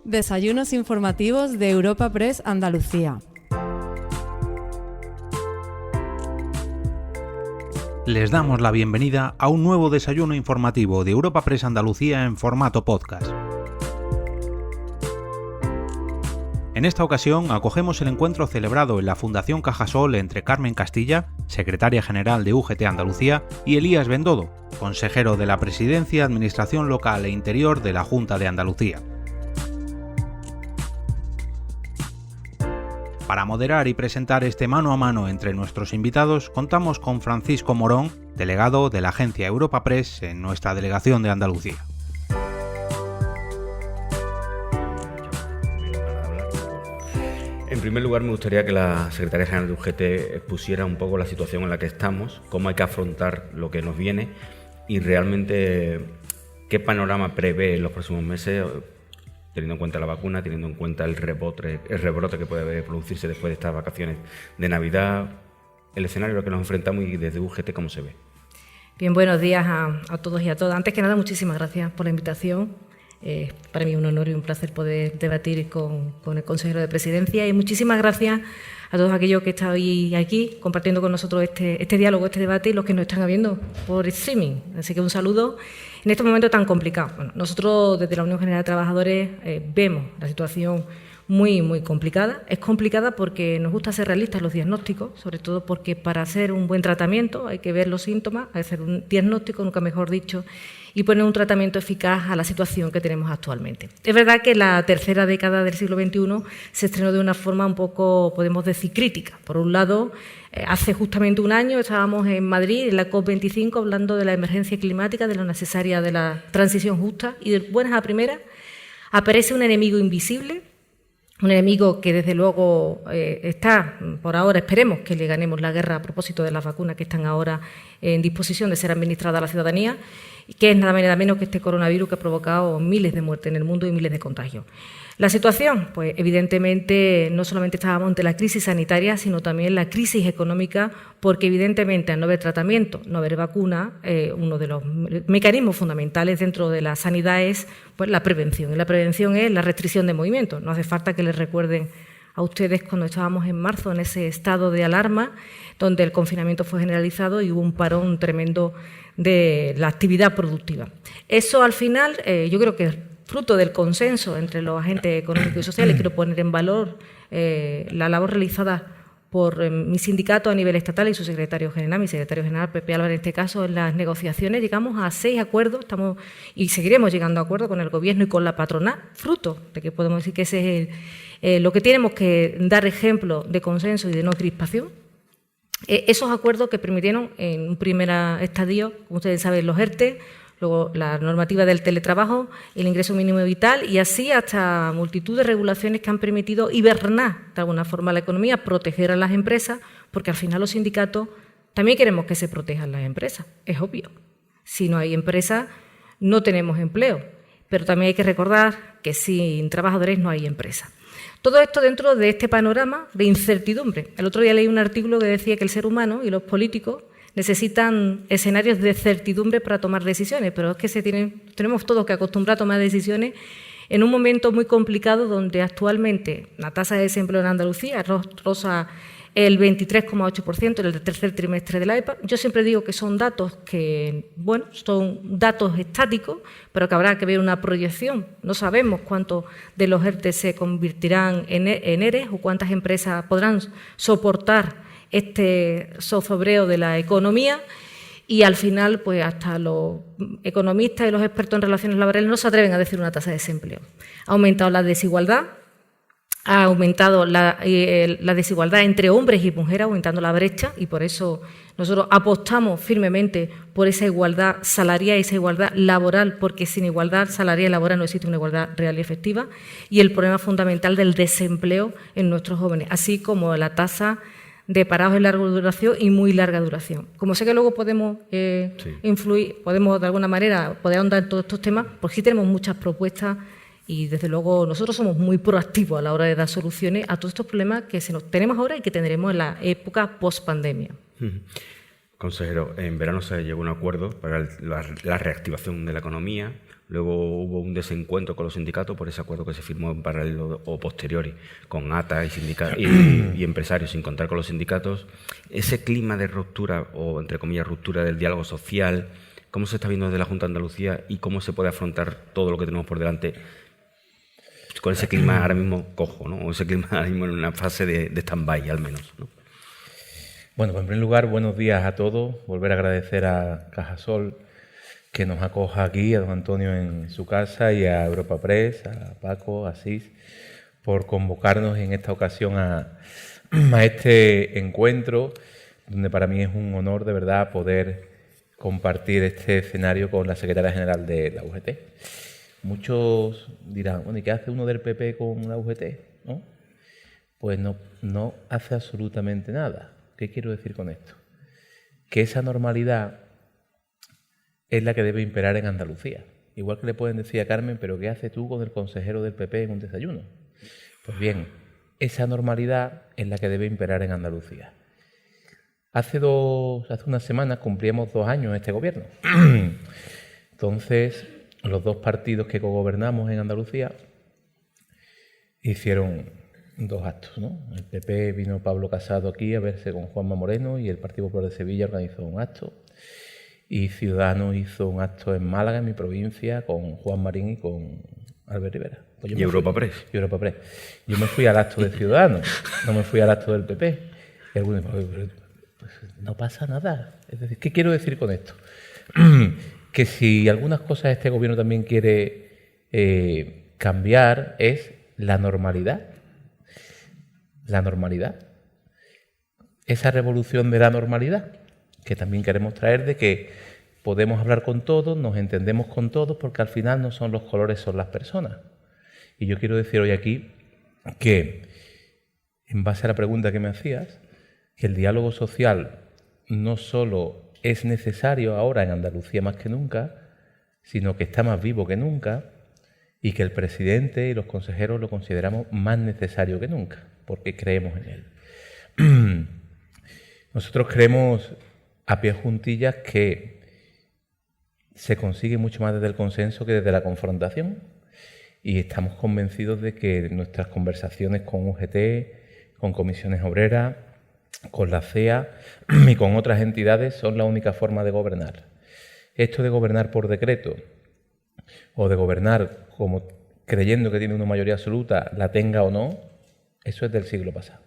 Desayunos informativos de Europa Press Andalucía. Les damos la bienvenida a un nuevo desayuno informativo de Europa Press Andalucía en formato podcast. En esta ocasión acogemos el encuentro celebrado en la Fundación Cajasol entre Carmen Castilla, secretaria general de UGT Andalucía, y Elías Bendodo, consejero de la Presidencia, Administración Local e Interior de la Junta de Andalucía. Para moderar y presentar este mano a mano entre nuestros invitados, contamos con Francisco Morón, delegado de la agencia Europa Press en nuestra delegación de Andalucía. En primer lugar, me gustaría que la secretaria general de UGT expusiera un poco la situación en la que estamos, cómo hay que afrontar lo que nos viene y realmente qué panorama prevé en los próximos meses, teniendo en cuenta la vacuna, teniendo en cuenta el rebrote que puede producirse después de estas vacaciones de Navidad, el escenario al que nos enfrentamos y desde UGT cómo se ve. Bien, buenos días a todos y a todas. Antes que nada, muchísimas gracias por la invitación. Para mí es un honor y un placer poder debatir con el consejero de Presidencia y muchísimas gracias a todos aquellos que están aquí compartiendo con nosotros este diálogo, este debate y los que nos están viendo por streaming. Así que un saludo en este momento tan complicado. Bueno, nosotros desde la Unión General de Trabajadores vemos la situación muy, muy complicada. Es complicada porque nos gusta ser realistas en los diagnósticos, sobre todo porque para hacer un buen tratamiento hay que ver los síntomas, hay que hacer un diagnóstico, nunca mejor dicho, y poner un tratamiento eficaz a la situación que tenemos actualmente. Es verdad que la tercera década del siglo XXI se estrenó de una forma un poco, podemos decir, crítica. Por un lado, hace justamente un año estábamos en Madrid, en la COP25, hablando de la emergencia climática, de lo necesaria de la transición justa, y de buenas a primeras aparece un enemigo invisible, un enemigo que desde luego está, por ahora esperemos que le ganemos la guerra a propósito de las vacunas que están ahora en disposición de ser administradas a la ciudadanía, que es nada menos que este coronavirus que ha provocado miles de muertes en el mundo y miles de contagios. La situación, pues evidentemente no solamente estábamos ante la crisis sanitaria, sino también la crisis económica, porque evidentemente al no haber tratamiento, no haber vacuna, uno de los mecanismos fundamentales dentro de la sanidad es pues, la prevención. Y la prevención es la restricción de movimientos. No hace falta que les recuerden a ustedes cuando estábamos en marzo en ese estado de alarma, donde el confinamiento fue generalizado y hubo un parón tremendo de la actividad productiva. Eso al final yo creo que es fruto del consenso entre los agentes económicos y sociales. Quiero poner en valor la labor realizada por mi sindicato a nivel estatal y su secretario general, mi secretario general, Pepe Álvarez, en este caso, en las negociaciones. Llegamos a 6 acuerdos y seguiremos llegando a acuerdos con el Gobierno y con la patronal, fruto de que podemos decir que ese es lo que tenemos que dar ejemplo de consenso y de no crispación. Esos acuerdos que permitieron en un primer estadio, como ustedes saben, los ERTE, luego la normativa del teletrabajo, el ingreso mínimo vital y así hasta multitud de regulaciones que han permitido hibernar de alguna forma la economía, proteger a las empresas, porque al final los sindicatos también queremos que se protejan las empresas, es obvio. Si no hay empresas, no tenemos empleo, pero también hay que recordar que sin trabajadores no hay empresa. Todo esto dentro de este panorama de incertidumbre. El otro día leí un artículo que decía que el ser humano y los políticos necesitan escenarios de certidumbre para tomar decisiones, pero es que tenemos todos que acostumbrar a tomar decisiones en un momento muy complicado donde actualmente la tasa de desempleo en Andalucía roza el 23,8% en el tercer trimestre de la EPA. Yo siempre digo que son datos que, bueno, son datos estáticos, pero que habrá que ver una proyección. No sabemos cuántos de los ERTE se convertirán en ERE o cuántas empresas podrán soportar este zozobreo de la economía y al final pues hasta los economistas y los expertos en relaciones laborales no se atreven a decir una tasa de desempleo. Ha aumentado la desigualdad, ha aumentado la desigualdad entre hombres y mujeres, aumentando la brecha y por eso nosotros apostamos firmemente por esa igualdad salarial y esa igualdad laboral, porque sin igualdad salarial y laboral no existe una igualdad real y efectiva, y el problema fundamental del desempleo en nuestros jóvenes, así como la tasa de parados de larga duración y muy larga duración. Como sé que luego podemos influir, podemos de alguna manera poder ahondar en todos estos temas, pues sí tenemos muchas propuestas y desde luego nosotros somos muy proactivos a la hora de dar soluciones a todos estos problemas que tenemos ahora y que tendremos en la época post-pandemia. Consejero, en verano se llegó a un acuerdo para la reactivación de la economía. Luego hubo un desencuentro con los sindicatos por ese acuerdo que se firmó en paralelo o posteriori con ATA y empresarios, sin contar con los sindicatos. Ese clima de ruptura, o entre comillas ruptura del diálogo social, ¿cómo se está viendo desde la Junta de Andalucía y cómo se puede afrontar todo lo que tenemos por delante con ese clima ahora mismo cojo, ¿no? O ese clima ahora mismo en una fase de stand-by, al menos, ¿no? Bueno, pues en primer lugar, buenos días a todos. Volver a agradecer a Cajasol que nos acoja aquí, a don Antonio en su casa, y a Europa Press, a Paco, a Asís, por convocarnos en esta ocasión a este encuentro, donde para mí es un honor de verdad poder compartir este escenario con la secretaria general de la UGT. Muchos dirán, bueno, ¿y qué hace uno del PP con la UGT? ¿No? Pues no hace absolutamente nada. ¿Qué quiero decir con esto? Que esa normalidad es la que debe imperar en Andalucía. Igual que le pueden decir a Carmen, ¿pero qué haces tú con el consejero del PP en un desayuno? Pues bien, esa normalidad es la que debe imperar en Andalucía. Hace unas semanas cumplíamos 2 años este gobierno. Entonces, los 2 partidos que cogobernamos en Andalucía hicieron 2 actos, ¿no? El PP vino Pablo Casado aquí a verse con Juanma Moreno y el Partido Popular de Sevilla organizó un acto. Y Ciudadanos hizo un acto en Málaga, en mi provincia, con Juan Marín y con Albert Rivera. Pues ¿Y Europa Press? Y Europa Press. Yo me fui al acto de Ciudadanos, no me fui al acto del PP. Y algunos pues no pasa nada. Es decir, ¿qué quiero decir con esto? Que si algunas cosas este gobierno también quiere cambiar es la normalidad. La normalidad. Esa revolución de la normalidad que también queremos traer, de que podemos hablar con todos, nos entendemos con todos, porque al final no son los colores, son las personas. Y yo quiero decir hoy aquí que, en base a la pregunta que me hacías, que el diálogo social no solo es necesario ahora en Andalucía más que nunca, sino que está más vivo que nunca, y que el presidente y los consejeros lo consideramos más necesario que nunca, porque creemos en él. Nosotros creemos a pie juntillas que se consigue mucho más desde el consenso que desde la confrontación, y estamos convencidos de que nuestras conversaciones con UGT, con comisiones obreras, con la CEA y con otras entidades son la única forma de gobernar. Esto de gobernar por decreto o de gobernar como creyendo que tiene una mayoría absoluta, la tenga o no, eso es del siglo pasado.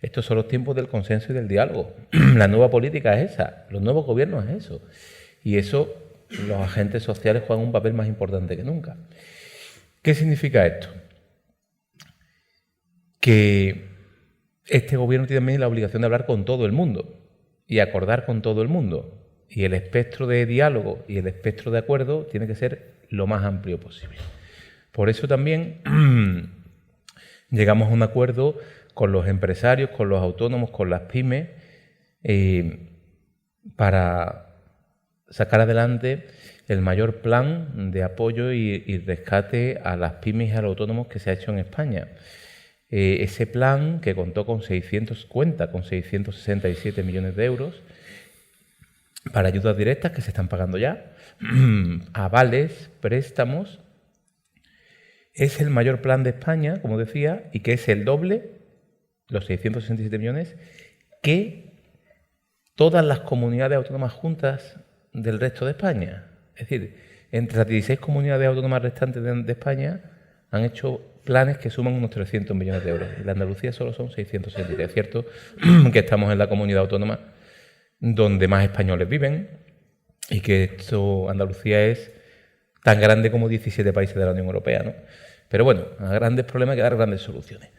Estos son los tiempos del consenso y del diálogo. La nueva política es esa, los nuevos gobiernos es eso. Y eso, los agentes sociales juegan un papel más importante que nunca. ¿Qué significa esto? Que este gobierno tiene también la obligación de hablar con todo el mundo y acordar con todo el mundo. Y el espectro de diálogo y el espectro de acuerdo tiene que ser lo más amplio posible. Por eso también llegamos a un acuerdo con los empresarios, con los autónomos, con las pymes, para sacar adelante el mayor plan de apoyo y rescate a las pymes y a los autónomos que se ha hecho en España. Ese plan, que cuenta con 667 millones de euros para ayudas directas que se están pagando ya, avales, préstamos, es el mayor plan de España, como decía, y que es el doble, los 667 millones, que todas las comunidades autónomas juntas del resto de España. Es decir, entre las 16 comunidades autónomas restantes de España han hecho planes que suman unos 300 millones de euros. En la Andalucía solo son 663. Es cierto que estamos en la comunidad autónoma donde más españoles viven y que Andalucía es tan grande como 17 países de la Unión Europea, ¿no? Pero bueno, a grandes problemas hay que dar grandes soluciones.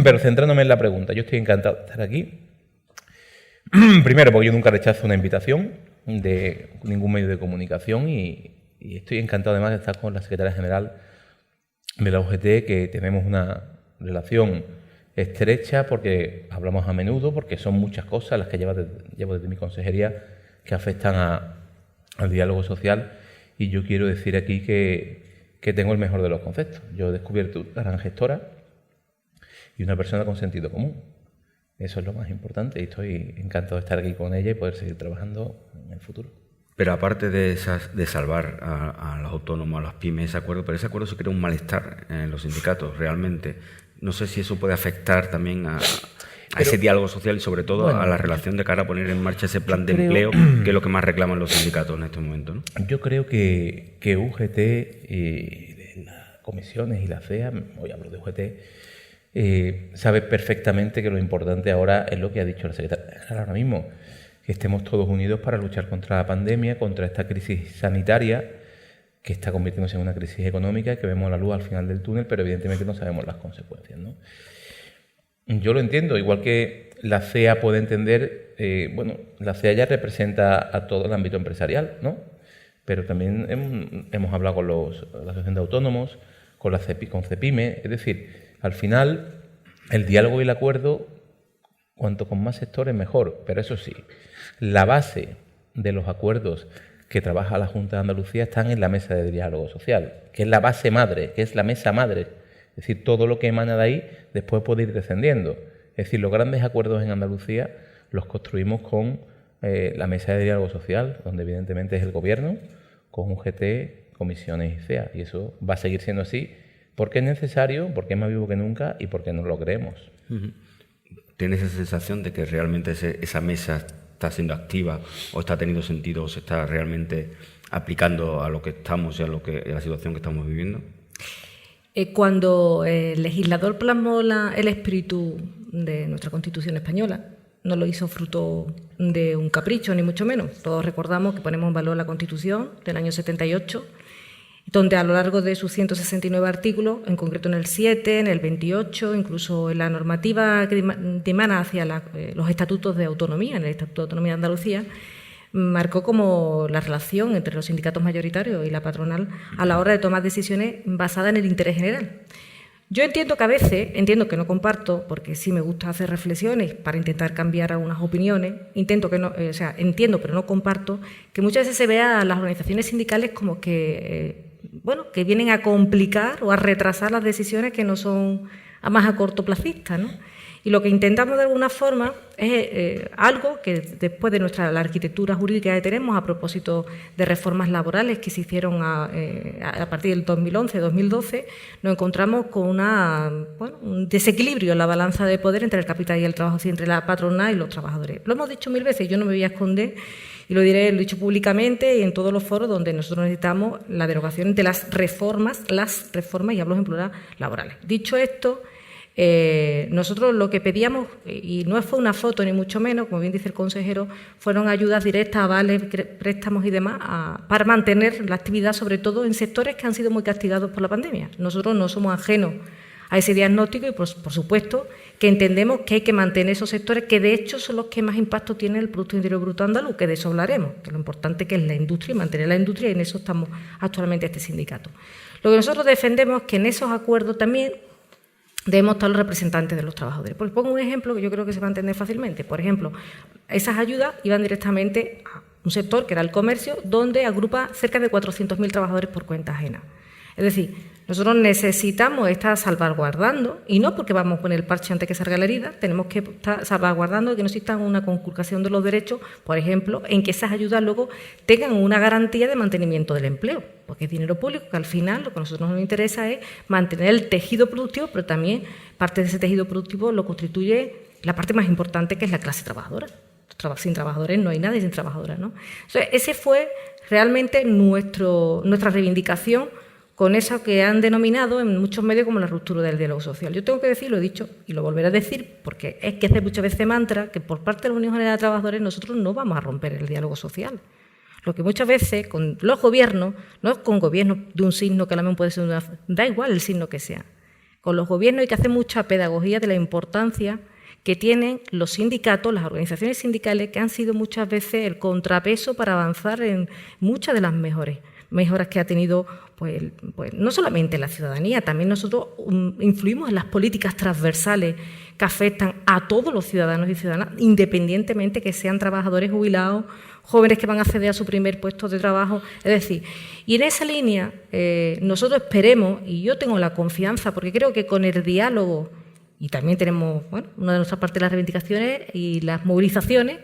Pero centrándome en la pregunta, yo estoy encantado de estar aquí. Primero, porque yo nunca rechazo una invitación de ningún medio de comunicación y estoy encantado además de estar con la secretaria general de la UGT, que tenemos una relación estrecha porque hablamos a menudo, porque son muchas cosas las que llevo desde mi consejería que afectan al diálogo social, y yo quiero decir aquí que tengo el mejor de los conceptos. Yo he descubierto una gran gestora y una persona con sentido común. Eso es lo más importante y estoy encantado de estar aquí con ella y poder seguir trabajando en el futuro. Pero aparte de salvar a los autónomos, a las pymes, ese acuerdo, pero ese acuerdo se crea un malestar en los sindicatos, realmente. No sé si eso puede afectar también a ese diálogo social y sobre todo a la relación de cara a poner en marcha ese plan de empleo, que es lo que más reclaman los sindicatos en este momento, ¿no? Yo creo que UGT y las comisiones y la CEA, hoy hablo de UGT, sabe perfectamente que lo importante ahora es lo que ha dicho la secretaria ahora mismo, que estemos todos unidos para luchar contra la pandemia, contra esta crisis sanitaria que está convirtiéndose en una crisis económica, que vemos la luz al final del túnel, pero evidentemente no sabemos las consecuencias, ¿no? Yo lo entiendo, igual que la CEA puede entender, la CEA ya representa a todo el ámbito empresarial, ¿no? Pero también hemos hablado con la Asociación de Autónomos, con CEPIME, es decir, al final el diálogo y el acuerdo, cuanto con más sectores mejor, pero eso sí, la base de los acuerdos que trabaja la Junta de Andalucía están en la mesa de diálogo social, que es la base madre, que es la mesa madre. Es decir, todo lo que emana de ahí después puede ir descendiendo. Es decir, los grandes acuerdos en Andalucía los construimos con la mesa de diálogo social, donde evidentemente es el Gobierno, con UGT, comisiones y CEA. Y eso va a seguir siendo así porque es necesario, porque es más vivo que nunca y porque no lo creemos. ¿Tienes esa sensación de que realmente esa mesa está siendo activa o está teniendo sentido o se está realmente aplicando a lo que estamos y a la situación que estamos viviendo? Cuando el legislador plasmó el espíritu de nuestra Constitución española, no lo hizo fruto de un capricho, ni mucho menos. Todos recordamos que ponemos en valor la Constitución del año 78, donde a lo largo de sus 169 artículos, en concreto en el 7, en el 28, incluso en la normativa que dimana hacia los estatutos de autonomía, en el Estatuto de Autonomía de Andalucía, marcó como la relación entre los sindicatos mayoritarios y la patronal a la hora de tomar decisiones basadas en el interés general. Yo entiendo que a veces, entiendo que no comparto, porque sí me gusta hacer reflexiones para intentar cambiar algunas opiniones, entiendo pero no comparto, que muchas veces se vea a las organizaciones sindicales como que vienen a complicar o a retrasar las decisiones que no son más a cortoplacistas, ¿no? Y lo que intentamos de alguna forma es algo que después de la arquitectura jurídica que tenemos a propósito de reformas laborales que se hicieron a partir del 2011-2012, nos encontramos con un desequilibrio en la balanza de poder entre el capital y el trabajo, entre la patronal y los trabajadores. Lo hemos dicho 1000 veces, yo no me voy a esconder y lo he dicho públicamente y en todos los foros donde nosotros necesitamos la derogación de las reformas, y hablo en plural, laborales. Dicho esto, nosotros lo que pedíamos, y no fue una foto ni mucho menos, como bien dice el consejero, fueron ayudas directas, avales, préstamos y demás para mantener la actividad, sobre todo en sectores que han sido muy castigados por la pandemia. Nosotros no somos ajenos a ese diagnóstico y por supuesto que entendemos que hay que mantener esos sectores que de hecho son los que más impacto tienen el Producto Interior Bruto andaluz, que de eso hablaremos, que lo importante que es la industria y mantener la industria, y en eso estamos actualmente este sindicato. Lo que nosotros defendemos es que en esos acuerdos también debemos estar los representantes de los trabajadores. Pues pongo un ejemplo que yo creo que se va a entender fácilmente. Por ejemplo, esas ayudas iban directamente a un sector que era el comercio, donde agrupa cerca de 400.000 trabajadores por cuenta ajena. Es decir, nosotros necesitamos estar salvaguardando, y no porque vamos a poner el parche antes que salga la herida, tenemos que estar salvaguardando que no exista una conculcación de los derechos, por ejemplo, en que esas ayudas luego tengan una garantía de mantenimiento del empleo, porque es dinero público que al final lo que a nosotros nos interesa es mantener el tejido productivo, pero también parte de ese tejido productivo lo constituye la parte más importante, que es la clase trabajadora. Sin trabajadores no hay nadie sin trabajadoras, ¿no? Entonces, ese fue realmente nuestra reivindicación con eso que han denominado en muchos medios como la ruptura del diálogo social. Yo tengo que decir, lo he dicho y lo volveré a decir, porque es que hace muchas veces mantra que por parte de la Unión General de Trabajadores nosotros no vamos a romper el diálogo social. Lo que muchas veces con los gobiernos, no con gobiernos de un signo que a la vez puede ser da igual el signo que sea, con los gobiernos hay que hacer mucha pedagogía de la importancia que tienen los sindicatos, las organizaciones sindicales, que han sido muchas veces el contrapeso para avanzar en muchas de las mejoras que ha tenido pues no solamente la ciudadanía, también nosotros influimos en las políticas transversales que afectan a todos los ciudadanos y ciudadanas, independientemente que sean trabajadores jubilados, jóvenes que van a acceder a su primer puesto de trabajo. Es decir, y en esa línea nosotros esperemos, y yo tengo la confianza, porque creo que con el diálogo y también tenemos, bueno, una de nuestras partes de las reivindicaciones y las movilizaciones,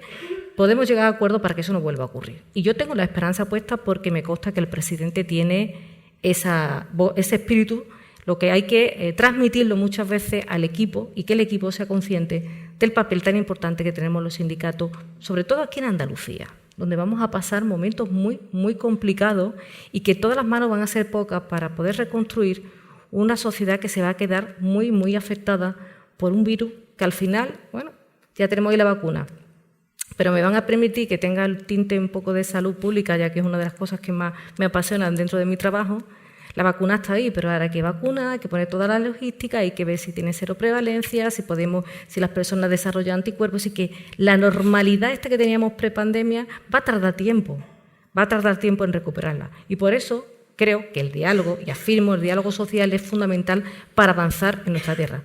podemos llegar a acuerdos para que eso no vuelva a ocurrir. Y yo tengo la esperanza puesta porque me consta que el presidente tiene ese espíritu. Lo que hay que transmitirlo muchas veces al equipo y que el equipo sea consciente del papel tan importante que tenemos los sindicatos, sobre todo aquí en Andalucía, donde vamos a pasar momentos muy, muy complicados y que todas las manos van a ser pocas para poder reconstruir una sociedad que se va a quedar muy, muy afectada por un virus que al final, bueno, ya tenemos ahí la vacuna, pero me van a permitir que tenga el tinte un poco de salud pública, ya que es una de las cosas que más me apasionan dentro de mi trabajo. La vacuna está ahí, pero ahora hay que vacunar, hay que poner toda la logística, hay que ver si tiene seroprevalencia, si las personas desarrollan anticuerpos, y que la normalidad esta que teníamos prepandemia va a tardar tiempo en recuperarla. Y por eso creo que el diálogo, y afirmo, el diálogo social es fundamental para avanzar en nuestra tierra.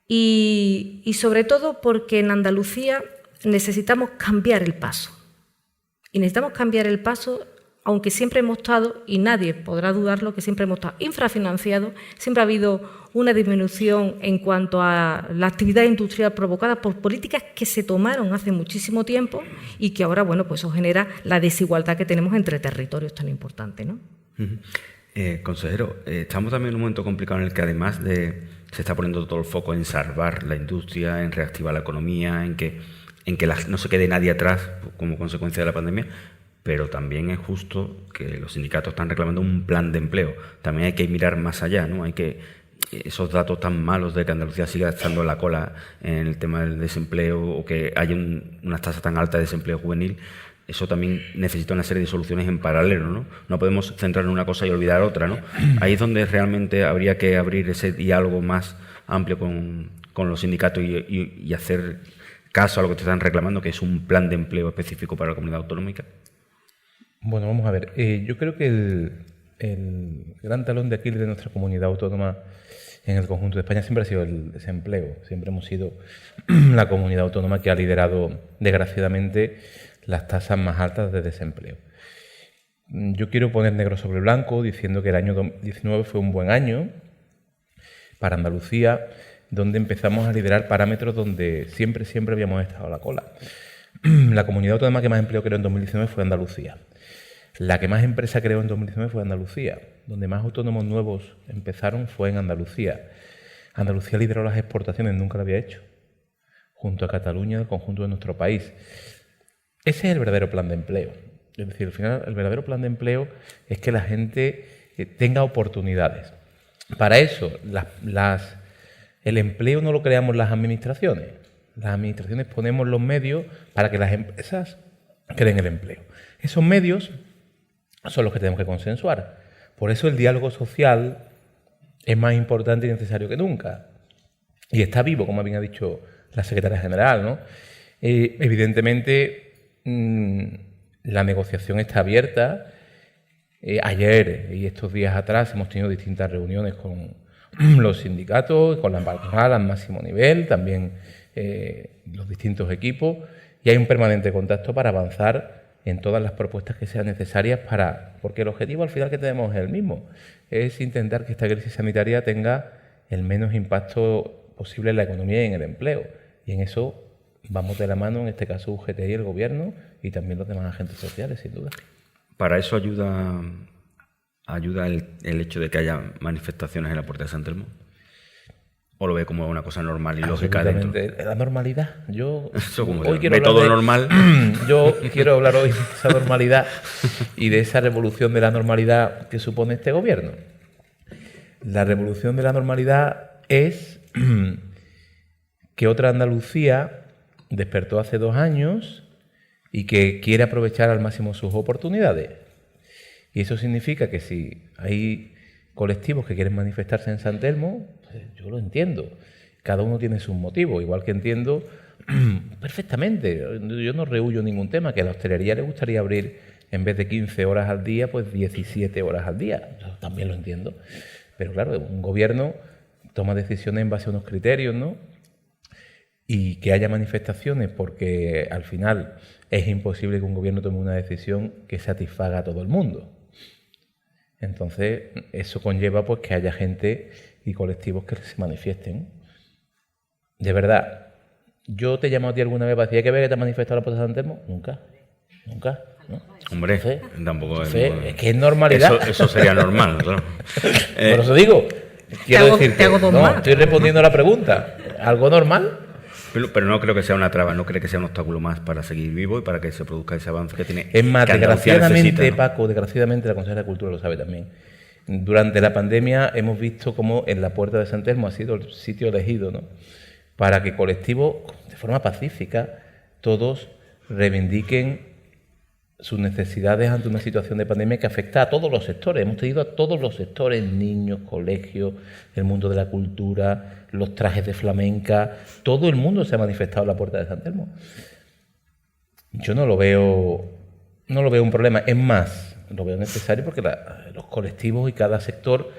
Y sobre todo porque en Andalucía necesitamos cambiar el paso. Y necesitamos cambiar el paso, aunque siempre hemos estado, y nadie podrá dudarlo, que siempre hemos estado infrafinanciados, siempre ha habido una disminución en cuanto a la actividad industrial provocada por políticas que se tomaron hace muchísimo tiempo y que ahora, bueno, pues eso genera la desigualdad que tenemos entre territorios tan importantes, ¿no? Consejero, estamos también en un momento complicado en el que además se está poniendo todo el foco en salvar la industria, en reactivar la economía, en que no se quede nadie atrás como consecuencia de la pandemia, pero también es justo que los sindicatos están reclamando un plan de empleo. También hay que mirar más allá, ¿no? Hay que esos datos tan malos de que Andalucía siga estando en la cola en el tema del desempleo o que haya unas tasas tan altas de desempleo juvenil, eso también necesita una serie de soluciones en paralelo, ¿no? No podemos centrar en una cosa y olvidar otra, ¿no? Ahí es donde realmente habría que abrir ese diálogo más amplio con los sindicatos y hacer caso a lo que te están reclamando, que es un plan de empleo específico para la comunidad autonómica. Bueno, vamos a ver. Yo creo que el gran talón de Aquiles de nuestra comunidad autónoma en el conjunto de España siempre ha sido el desempleo. Siempre hemos sido la comunidad autónoma que ha liderado, desgraciadamente, las tasas más altas de desempleo. Yo quiero poner negro sobre blanco diciendo que el año 2019 fue un buen año para Andalucía, donde empezamos a liderar parámetros donde siempre habíamos estado a la cola. La comunidad autónoma que más empleo creó en 2019 fue Andalucía. La que más empresa creó en 2019 fue Andalucía. Donde más autónomos nuevos empezaron fue en Andalucía. Andalucía lideró las exportaciones, nunca lo había hecho, junto a Cataluña, el conjunto de nuestro país. Ese es el verdadero plan de empleo. Es decir, al final, el verdadero plan de empleo es que la gente tenga oportunidades. Para eso, el empleo no lo creamos las administraciones. Las administraciones ponemos los medios para que las empresas creen el empleo. Esos medios son los que tenemos que consensuar. Por eso el diálogo social es más importante y necesario que nunca. Y está vivo, como bien ha dicho la secretaria general, ¿no? Evidentemente, la negociación está abierta. Ayer y estos días atrás hemos tenido distintas reuniones con los sindicatos, con la patronal al máximo nivel, también los distintos equipos, y hay un permanente contacto para avanzar en todas las propuestas que sean necesarias porque el objetivo al final que tenemos es el mismo, es intentar que esta crisis sanitaria tenga el menos impacto posible en la economía y en el empleo, y en eso vamos de la mano, en este caso UGT y el Gobierno, y también los demás agentes sociales, sin duda. Para eso ayuda el hecho de que haya manifestaciones en la Puerta de San Telmo. ¿O lo ve como una cosa normal y lógica dentro? La normalidad. Yo método normal. Yo quiero hablar hoy de esa normalidad y de esa revolución de la normalidad que supone este gobierno. La revolución de la normalidad es que otra Andalucía despertó hace 2 años y que quiere aprovechar al máximo sus oportunidades. Y eso significa que si hay colectivos que quieren manifestarse en San Telmo, pues yo lo entiendo. Cada uno tiene sus motivos, igual que entiendo perfectamente. Yo no rehuyo ningún tema, que a la hostelería le gustaría abrir en vez de 15 horas al día, pues 17 horas al día. Yo también lo entiendo. Pero claro, un gobierno toma decisiones en base a unos criterios, ¿no? Y que haya manifestaciones porque al final es imposible que un gobierno tome una decisión que satisfaga a todo el mundo. Entonces, eso conlleva pues que haya gente y colectivos que se manifiesten. de verdad, ¿yo te he llamado a ti alguna vez para decir que ve que te has manifestado la Plaza de San Telmo? Nunca. ¿No? Hombre, Entonces, tampoco es... es que es normalidad. Eso sería normal, claro. Por eso digo, quiero decir te hago dos más. estoy respondiendo a la pregunta. ¿Algo normal? Pero no creo que sea una traba, no creo que sea un obstáculo más para seguir vivo y para que se produzca ese avance que tiene. Es más, que Andalucía desgraciadamente, necesita, ¿no? Paco, desgraciadamente la consejera de Cultura lo sabe también. Durante la pandemia hemos visto cómo en la Puerta de San Telmo ha sido el sitio elegido, ¿no?, para que colectivos, de forma pacífica, todos reivindiquen sus necesidades ante una situación de pandemia que afecta a todos los sectores. Hemos tenido a todos los sectores, niños, colegios, el mundo de la cultura, los trajes de flamenca, todo el mundo se ha manifestado en la Puerta de San Telmo. Yo no lo veo un problema. Es más, lo veo necesario porque los colectivos y cada sector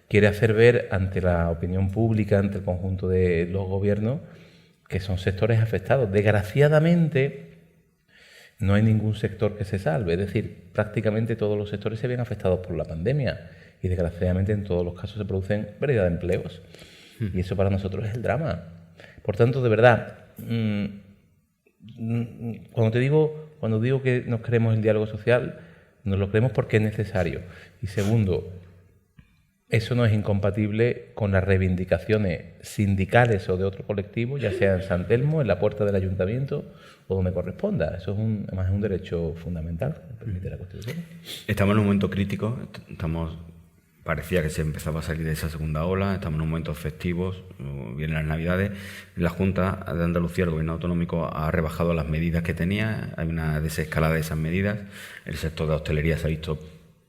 quiere hacer ver ante la opinión pública, ante el conjunto de los gobiernos, que son sectores afectados. Desgraciadamente, no hay ningún sector que se salve, es decir, prácticamente todos los sectores se ven afectados por la pandemia y desgraciadamente en todos los casos se producen pérdida de empleos y eso para nosotros es el drama. Por tanto, de verdad, cuando digo que nos creemos el diálogo social, nos lo creemos porque es necesario. Y segundo, eso no es incompatible con las reivindicaciones sindicales o de otro colectivo, ya sea en San Telmo, en la puerta del ayuntamiento o donde corresponda. Eso además es un derecho fundamental que permite la Constitución. Estamos en un momento crítico, parecía que se empezaba a salir de esa segunda ola, estamos en un momento festivos, vienen las Navidades. La Junta de Andalucía, el Gobierno Autonómico, ha rebajado las medidas que tenía, hay una desescalada de esas medidas, el sector de hostelería se ha visto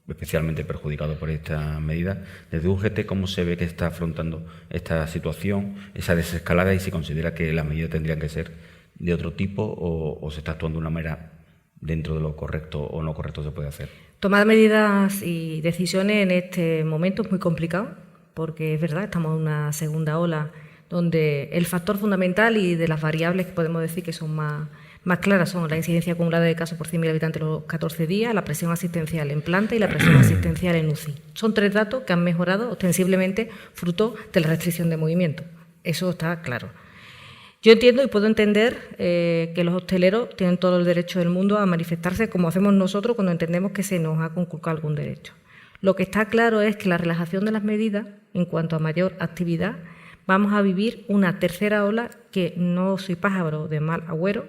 especialmente perjudicado por estas medidas. Desde UGT, ¿cómo se ve que está afrontando esta situación, esa desescalada, y si considera que las medidas tendrían que ser de otro tipo o se está actuando de una manera dentro de lo correcto o no correcto se puede hacer? Tomar medidas y decisiones en este momento es muy complicado, porque es verdad, estamos en una segunda ola donde el factor fundamental y de las variables que podemos decir que son más claras son la incidencia acumulada de casos por 100.000 habitantes en los 14 días, la presión asistencial en planta y la presión asistencial en UCI. Son 3 datos que han mejorado ostensiblemente fruto de la restricción de movimiento. Eso está claro. Yo entiendo y puedo entender que los hosteleros tienen todo el derecho del mundo a manifestarse como hacemos nosotros cuando entendemos que se nos ha conculcado algún derecho. Lo que está claro es que la relajación de las medidas en cuanto a mayor actividad, vamos a vivir una tercera ola que no soy pájaro de mal agüero.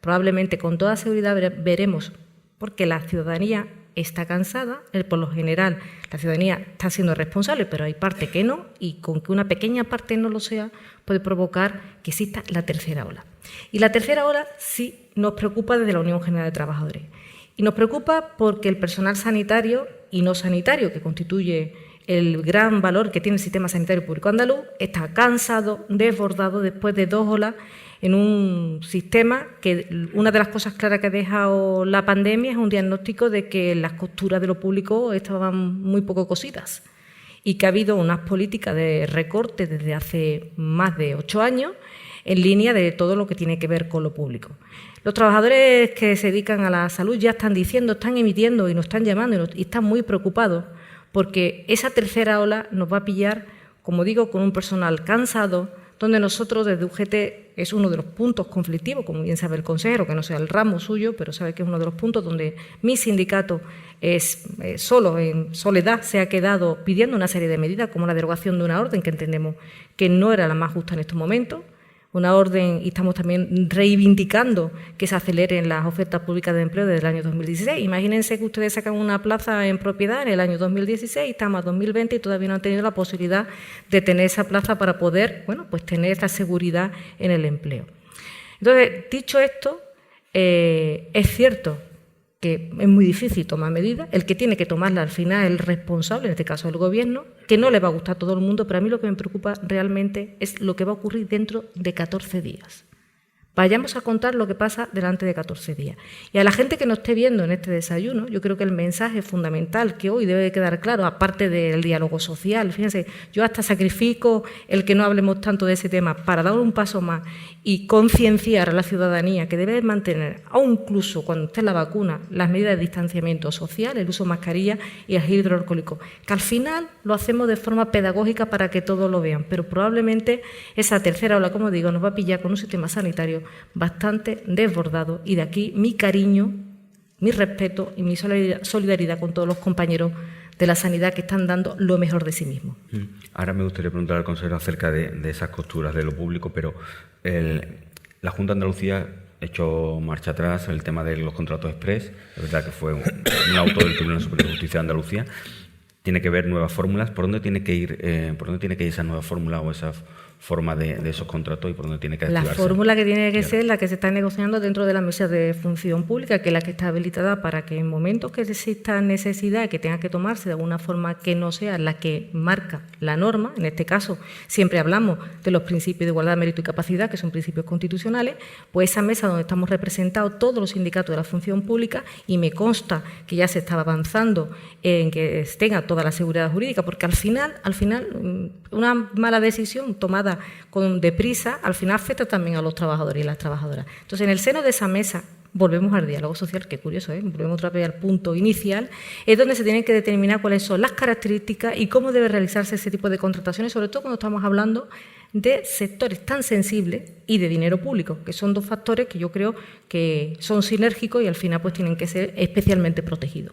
Probablemente con toda seguridad veremos, porque la ciudadanía está cansada, por lo general la ciudadanía está siendo responsable, pero hay parte que no, y con que una pequeña parte no lo sea, puede provocar que exista la tercera ola. Y la tercera ola sí nos preocupa desde la Unión General de Trabajadores. Y nos preocupa porque el personal sanitario y no sanitario, que constituye el gran valor que tiene el sistema sanitario público andaluz, está cansado, desbordado después de 2 olas en un sistema que una de las cosas claras que ha dejado la pandemia es un diagnóstico de que las costuras de lo público estaban muy poco cosidas y que ha habido unas políticas de recorte desde hace más de 8 años en línea de todo lo que tiene que ver con lo público. Los trabajadores que se dedican a la salud ya están diciendo, están emitiendo y nos están llamando y están muy preocupados porque esa tercera ola nos va a pillar, como digo, con un personal cansado, donde nosotros desde UGT es uno de los puntos conflictivos, como bien sabe el consejero, que no sea el ramo suyo, pero sabe que es uno de los puntos donde mi sindicato solo, en soledad, se ha quedado pidiendo una serie de medidas, como la derogación de una orden que entendemos que no era la más justa en estos momentos, una orden, y estamos también reivindicando que se aceleren las ofertas públicas de empleo desde el año 2016. Imagínense que ustedes sacan una plaza en propiedad en el año 2016, estamos a 2020 y todavía no han tenido la posibilidad de tener esa plaza para poder, pues tener esta seguridad en el empleo. Entonces, dicho esto, es cierto que es muy difícil tomar medidas, el que tiene que tomarla al final es el responsable, en este caso el Gobierno, que no le va a gustar a todo el mundo, pero a mí lo que me preocupa realmente es lo que va a ocurrir dentro de 14 días. vayamos a contar lo que pasa delante de 14 días. Y a la gente que nos esté viendo en este desayuno, yo creo que el mensaje fundamental que hoy debe quedar claro, aparte del diálogo social, fíjense, yo hasta sacrifico el que no hablemos tanto de ese tema para dar un paso más y concienciar a la ciudadanía que debe mantener, aun incluso cuando esté la vacuna, las medidas de distanciamiento social, el uso de mascarilla y el gel hidroalcohólico, que al final lo hacemos de forma pedagógica para que todos lo vean, pero probablemente esa tercera ola, como digo, nos va a pillar con un sistema sanitario bastante desbordado, y de aquí mi cariño, mi respeto y mi solidaridad con todos los compañeros de la sanidad que están dando lo mejor de sí mismos. Ahora me gustaría preguntar al consejero acerca de esas costuras de lo público, pero la Junta de Andalucía ha hecho marcha atrás en el tema de los contratos express. Es verdad que fue un auto del Tribunal Superior de Justicia de Andalucía. Tiene que ver nuevas fórmulas. ¿Por dónde tiene que ir esa nueva fórmula o esa forma de esos contratos y por dónde tiene que activarse? La fórmula que tiene que ser la que se está negociando dentro de la mesa de función pública, que es la que está habilitada para que en momentos que exista necesidad, que tenga que tomarse de alguna forma que no sea la que marca la norma, en este caso siempre hablamos de los principios de igualdad, mérito y capacidad, que son principios constitucionales, pues esa mesa donde estamos representados todos los sindicatos de la función pública, y me consta que ya se estaba avanzando en que tenga toda la seguridad jurídica, porque al final una mala decisión tomada con deprisa, al final afecta también a los trabajadores y las trabajadoras. Entonces, en el seno de esa mesa, volvemos al diálogo social, que curioso, volvemos otra vez al punto inicial, es donde se tienen que determinar cuáles son las características y cómo debe realizarse ese tipo de contrataciones, sobre todo cuando estamos hablando de sectores tan sensibles y de dinero público, que son dos factores que yo creo que son sinérgicos y al final pues tienen que ser especialmente protegidos.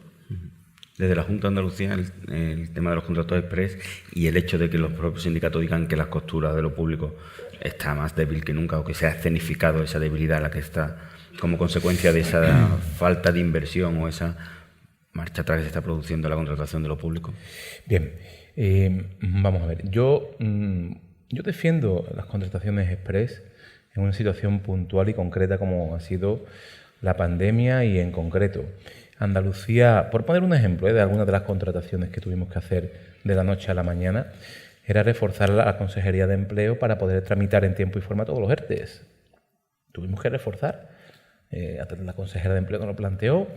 Desde la Junta de Andalucía, el tema de los contratos express y el hecho de que los propios sindicatos digan que las costuras de lo público está más débil que nunca, o que se ha escenificado esa debilidad a la que está como consecuencia de esa falta de inversión o esa marcha atrás que se está produciendo en la contratación de lo público. Bien, vamos a ver. Yo defiendo las contrataciones express en una situación puntual y concreta como ha sido la pandemia, y en concreto Andalucía, por poner un ejemplo de algunas de las contrataciones que tuvimos que hacer de la noche a la mañana, era reforzar la Consejería de Empleo para poder tramitar en tiempo y forma todos los ERTEs. Tuvimos que reforzar. La consejera de Empleo nos lo planteó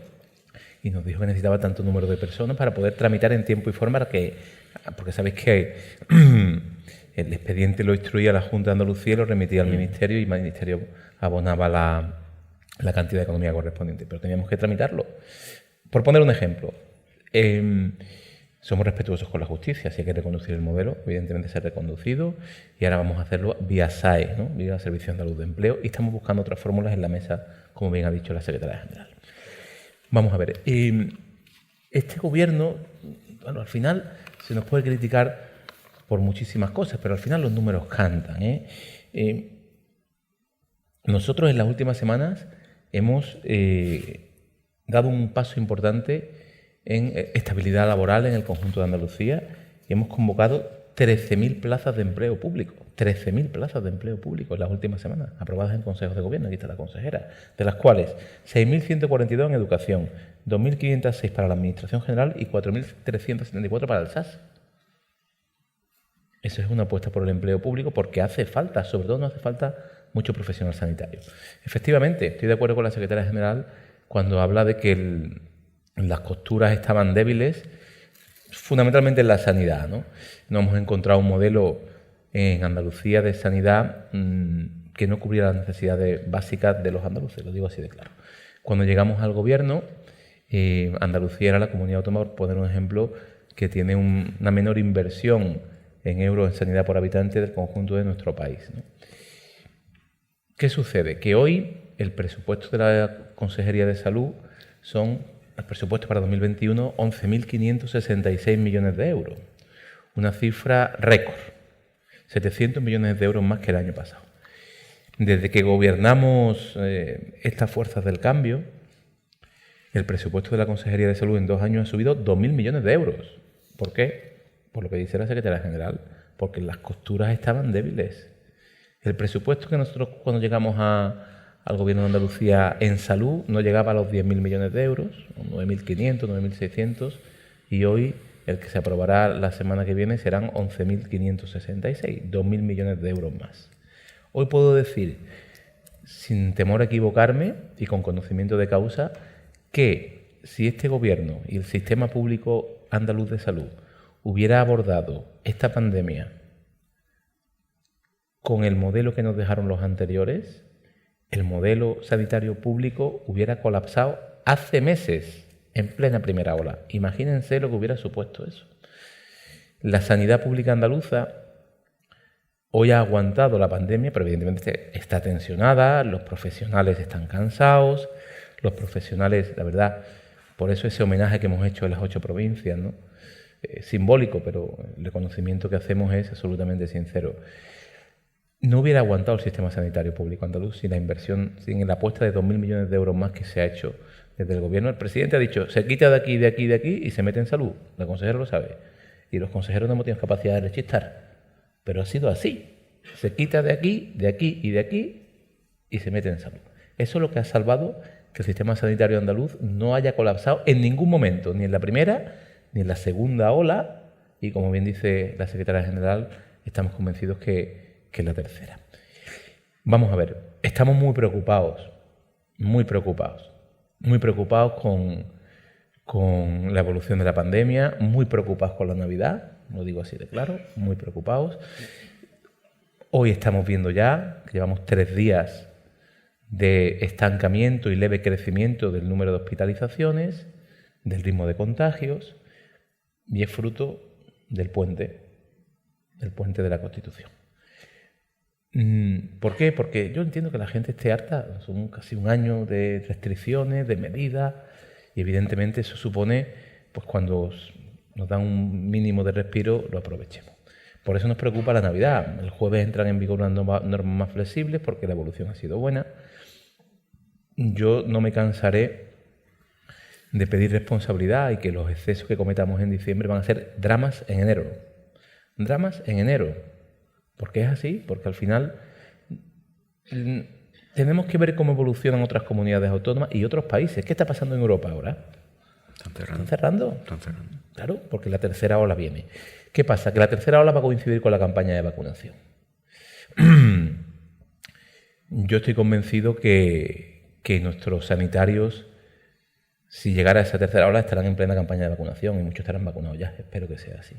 y nos dijo que necesitaba tanto número de personas para poder tramitar en tiempo y forma, porque sabéis que el expediente lo instruía la Junta de Andalucía y lo remitía al Ministerio, y el Ministerio abonaba la cantidad de economía correspondiente, pero teníamos que tramitarlo. Por poner un ejemplo, somos respetuosos con la justicia, si hay que reconducir el modelo, evidentemente se ha reconducido, y ahora vamos a hacerlo vía SAE, ¿no? Vía Servicio Andaluz de Empleo, y estamos buscando otras fórmulas en la mesa, como bien ha dicho la secretaria general. Vamos a ver, este gobierno, bueno, al final se nos puede criticar por muchísimas cosas, pero al final los números cantan, Nosotros en las últimas semanas hemos dado un paso importante en estabilidad laboral en el conjunto de Andalucía y hemos convocado 13.000 plazas de empleo público. 13.000 plazas de empleo público en las últimas semanas, aprobadas en consejos de gobierno, aquí está la consejera, de las cuales 6.142 en educación, 2.506 para la Administración General y 4.374 para el SAS. Eso es una apuesta por el empleo público, porque hace falta, sobre todo no hace falta mucho profesional sanitario. Efectivamente, estoy de acuerdo con la secretaria general cuando habla de que las costuras estaban débiles, fundamentalmente en la sanidad, ¿no? No hemos encontrado un modelo en Andalucía de sanidad que no cubriera las necesidades básicas de los andaluces, lo digo así de claro. Cuando llegamos al gobierno, Andalucía era la comunidad autónoma, por poner un ejemplo, que tiene una menor inversión en euros en sanidad por habitante del conjunto de nuestro país, ¿no? ¿Qué sucede? Que hoy el presupuesto de la Consejería de Salud el presupuesto para 2021, 11.566 millones de euros. Una cifra récord. 700 millones de euros más que el año pasado. Desde que gobernamos estas fuerzas del cambio, el presupuesto de la Consejería de Salud en 2 años ha subido 2.000 millones de euros. ¿Por qué? Por lo que dice la secretaria general, porque las costuras estaban débiles. El presupuesto que nosotros cuando llegamos al Gobierno de Andalucía en salud no llegaba a los 10.000 millones de euros, 9.500, 9.600, y hoy el que se aprobará la semana que viene serán 11.566, 2.000 millones de euros más. Hoy puedo decir, sin temor a equivocarme y con conocimiento de causa, que si este gobierno y el sistema público andaluz de salud hubiera abordado esta pandemia con el modelo que nos dejaron los anteriores, el modelo sanitario público hubiera colapsado hace meses, en plena primera ola. Imagínense lo que hubiera supuesto eso. La sanidad pública andaluza hoy ha aguantado la pandemia, pero evidentemente está tensionada, los profesionales están cansados, los profesionales, la verdad, por eso ese homenaje que hemos hecho en las 8 provincias, ¿no? Simbólico, pero el reconocimiento que hacemos es absolutamente sincero. No hubiera aguantado el sistema sanitario público andaluz sin la inversión, sin la apuesta de 2.000 millones de euros más que se ha hecho desde el gobierno. El presidente ha dicho, se quita de aquí, de aquí, de aquí y se mete en salud. La consejera lo sabe. Y los consejeros no hemos tenido capacidad de rechistar. Pero ha sido así. Se quita de aquí, de aquí y de aquí y se mete en salud. Eso es lo que ha salvado que el sistema sanitario andaluz no haya colapsado en ningún momento, ni en la primera ni en la segunda ola. Y como bien dice la secretaria general, estamos convencidos que en la tercera. Vamos a ver, estamos muy preocupados con la evolución de la pandemia, muy preocupados con la Navidad, lo digo así de claro, muy preocupados. Hoy estamos viendo ya que llevamos 3 días de estancamiento y leve crecimiento del número de hospitalizaciones, del ritmo de contagios, y es fruto del puente de la Constitución. ¿Por qué? Porque yo entiendo que la gente esté harta, son casi un año de restricciones, de medidas, y evidentemente eso supone, pues cuando nos dan un mínimo de respiro, lo aprovechemos. Por eso nos preocupa la Navidad. El jueves entran en vigor unas normas más flexibles porque la evolución ha sido buena. Yo no me cansaré de pedir responsabilidad y que los excesos que cometamos en diciembre van a ser dramas en enero. Dramas en enero. ¿Por qué es así? Porque al final tenemos que ver cómo evolucionan otras comunidades autónomas y otros países. ¿Qué está pasando en Europa ahora? ¿Están cerrando? Claro, porque la tercera ola viene. ¿Qué pasa? Que la tercera ola va a coincidir con la campaña de vacunación. Yo estoy convencido que nuestros sanitarios, si llegara a esa tercera ola, estarán en plena campaña de vacunación y muchos estarán vacunados ya. Espero que sea así.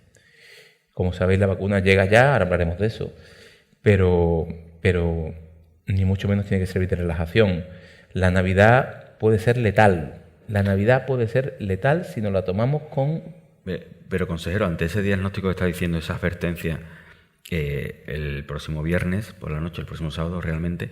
Como sabéis, la vacuna llega ya, ahora hablaremos de eso, pero ni mucho menos tiene que servir de relajación. La Navidad puede ser letal. La Navidad puede ser letal si nos la tomamos con... Pero, consejero, ante ese diagnóstico que está diciendo, esa advertencia, el próximo viernes por la noche, el próximo sábado, realmente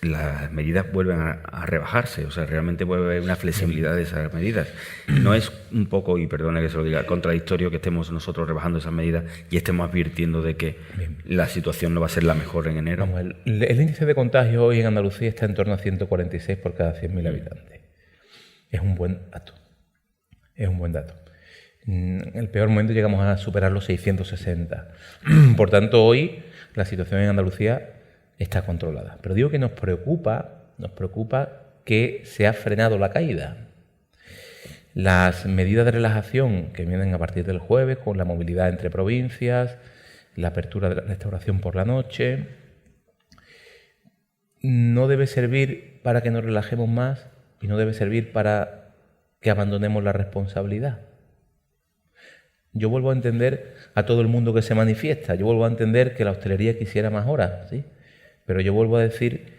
las medidas vuelven a rebajarse, o sea, realmente vuelve a haber una flexibilidad de esas medidas. No es un poco, y perdone que se lo diga, contradictorio que estemos nosotros rebajando esas medidas y estemos advirtiendo de que la situación no va a ser la mejor en enero. Vamos, el índice de contagio hoy en Andalucía está en torno a 146 por cada 100.000 habitantes. Es un buen dato. Es un buen dato. En el peor momento llegamos a superar los 660. Por tanto, hoy la situación en Andalucía está controlada. Pero digo que nos preocupa que se ha frenado la caída. Las medidas de relajación que vienen a partir del jueves, con la movilidad entre provincias, la apertura de la restauración por la noche, no debe servir para que nos relajemos más y no debe servir para que abandonemos la responsabilidad. Yo vuelvo a entender a todo el mundo que se manifiesta, yo vuelvo a entender que la hostelería quisiera más horas, ¿sí? Pero yo vuelvo a decir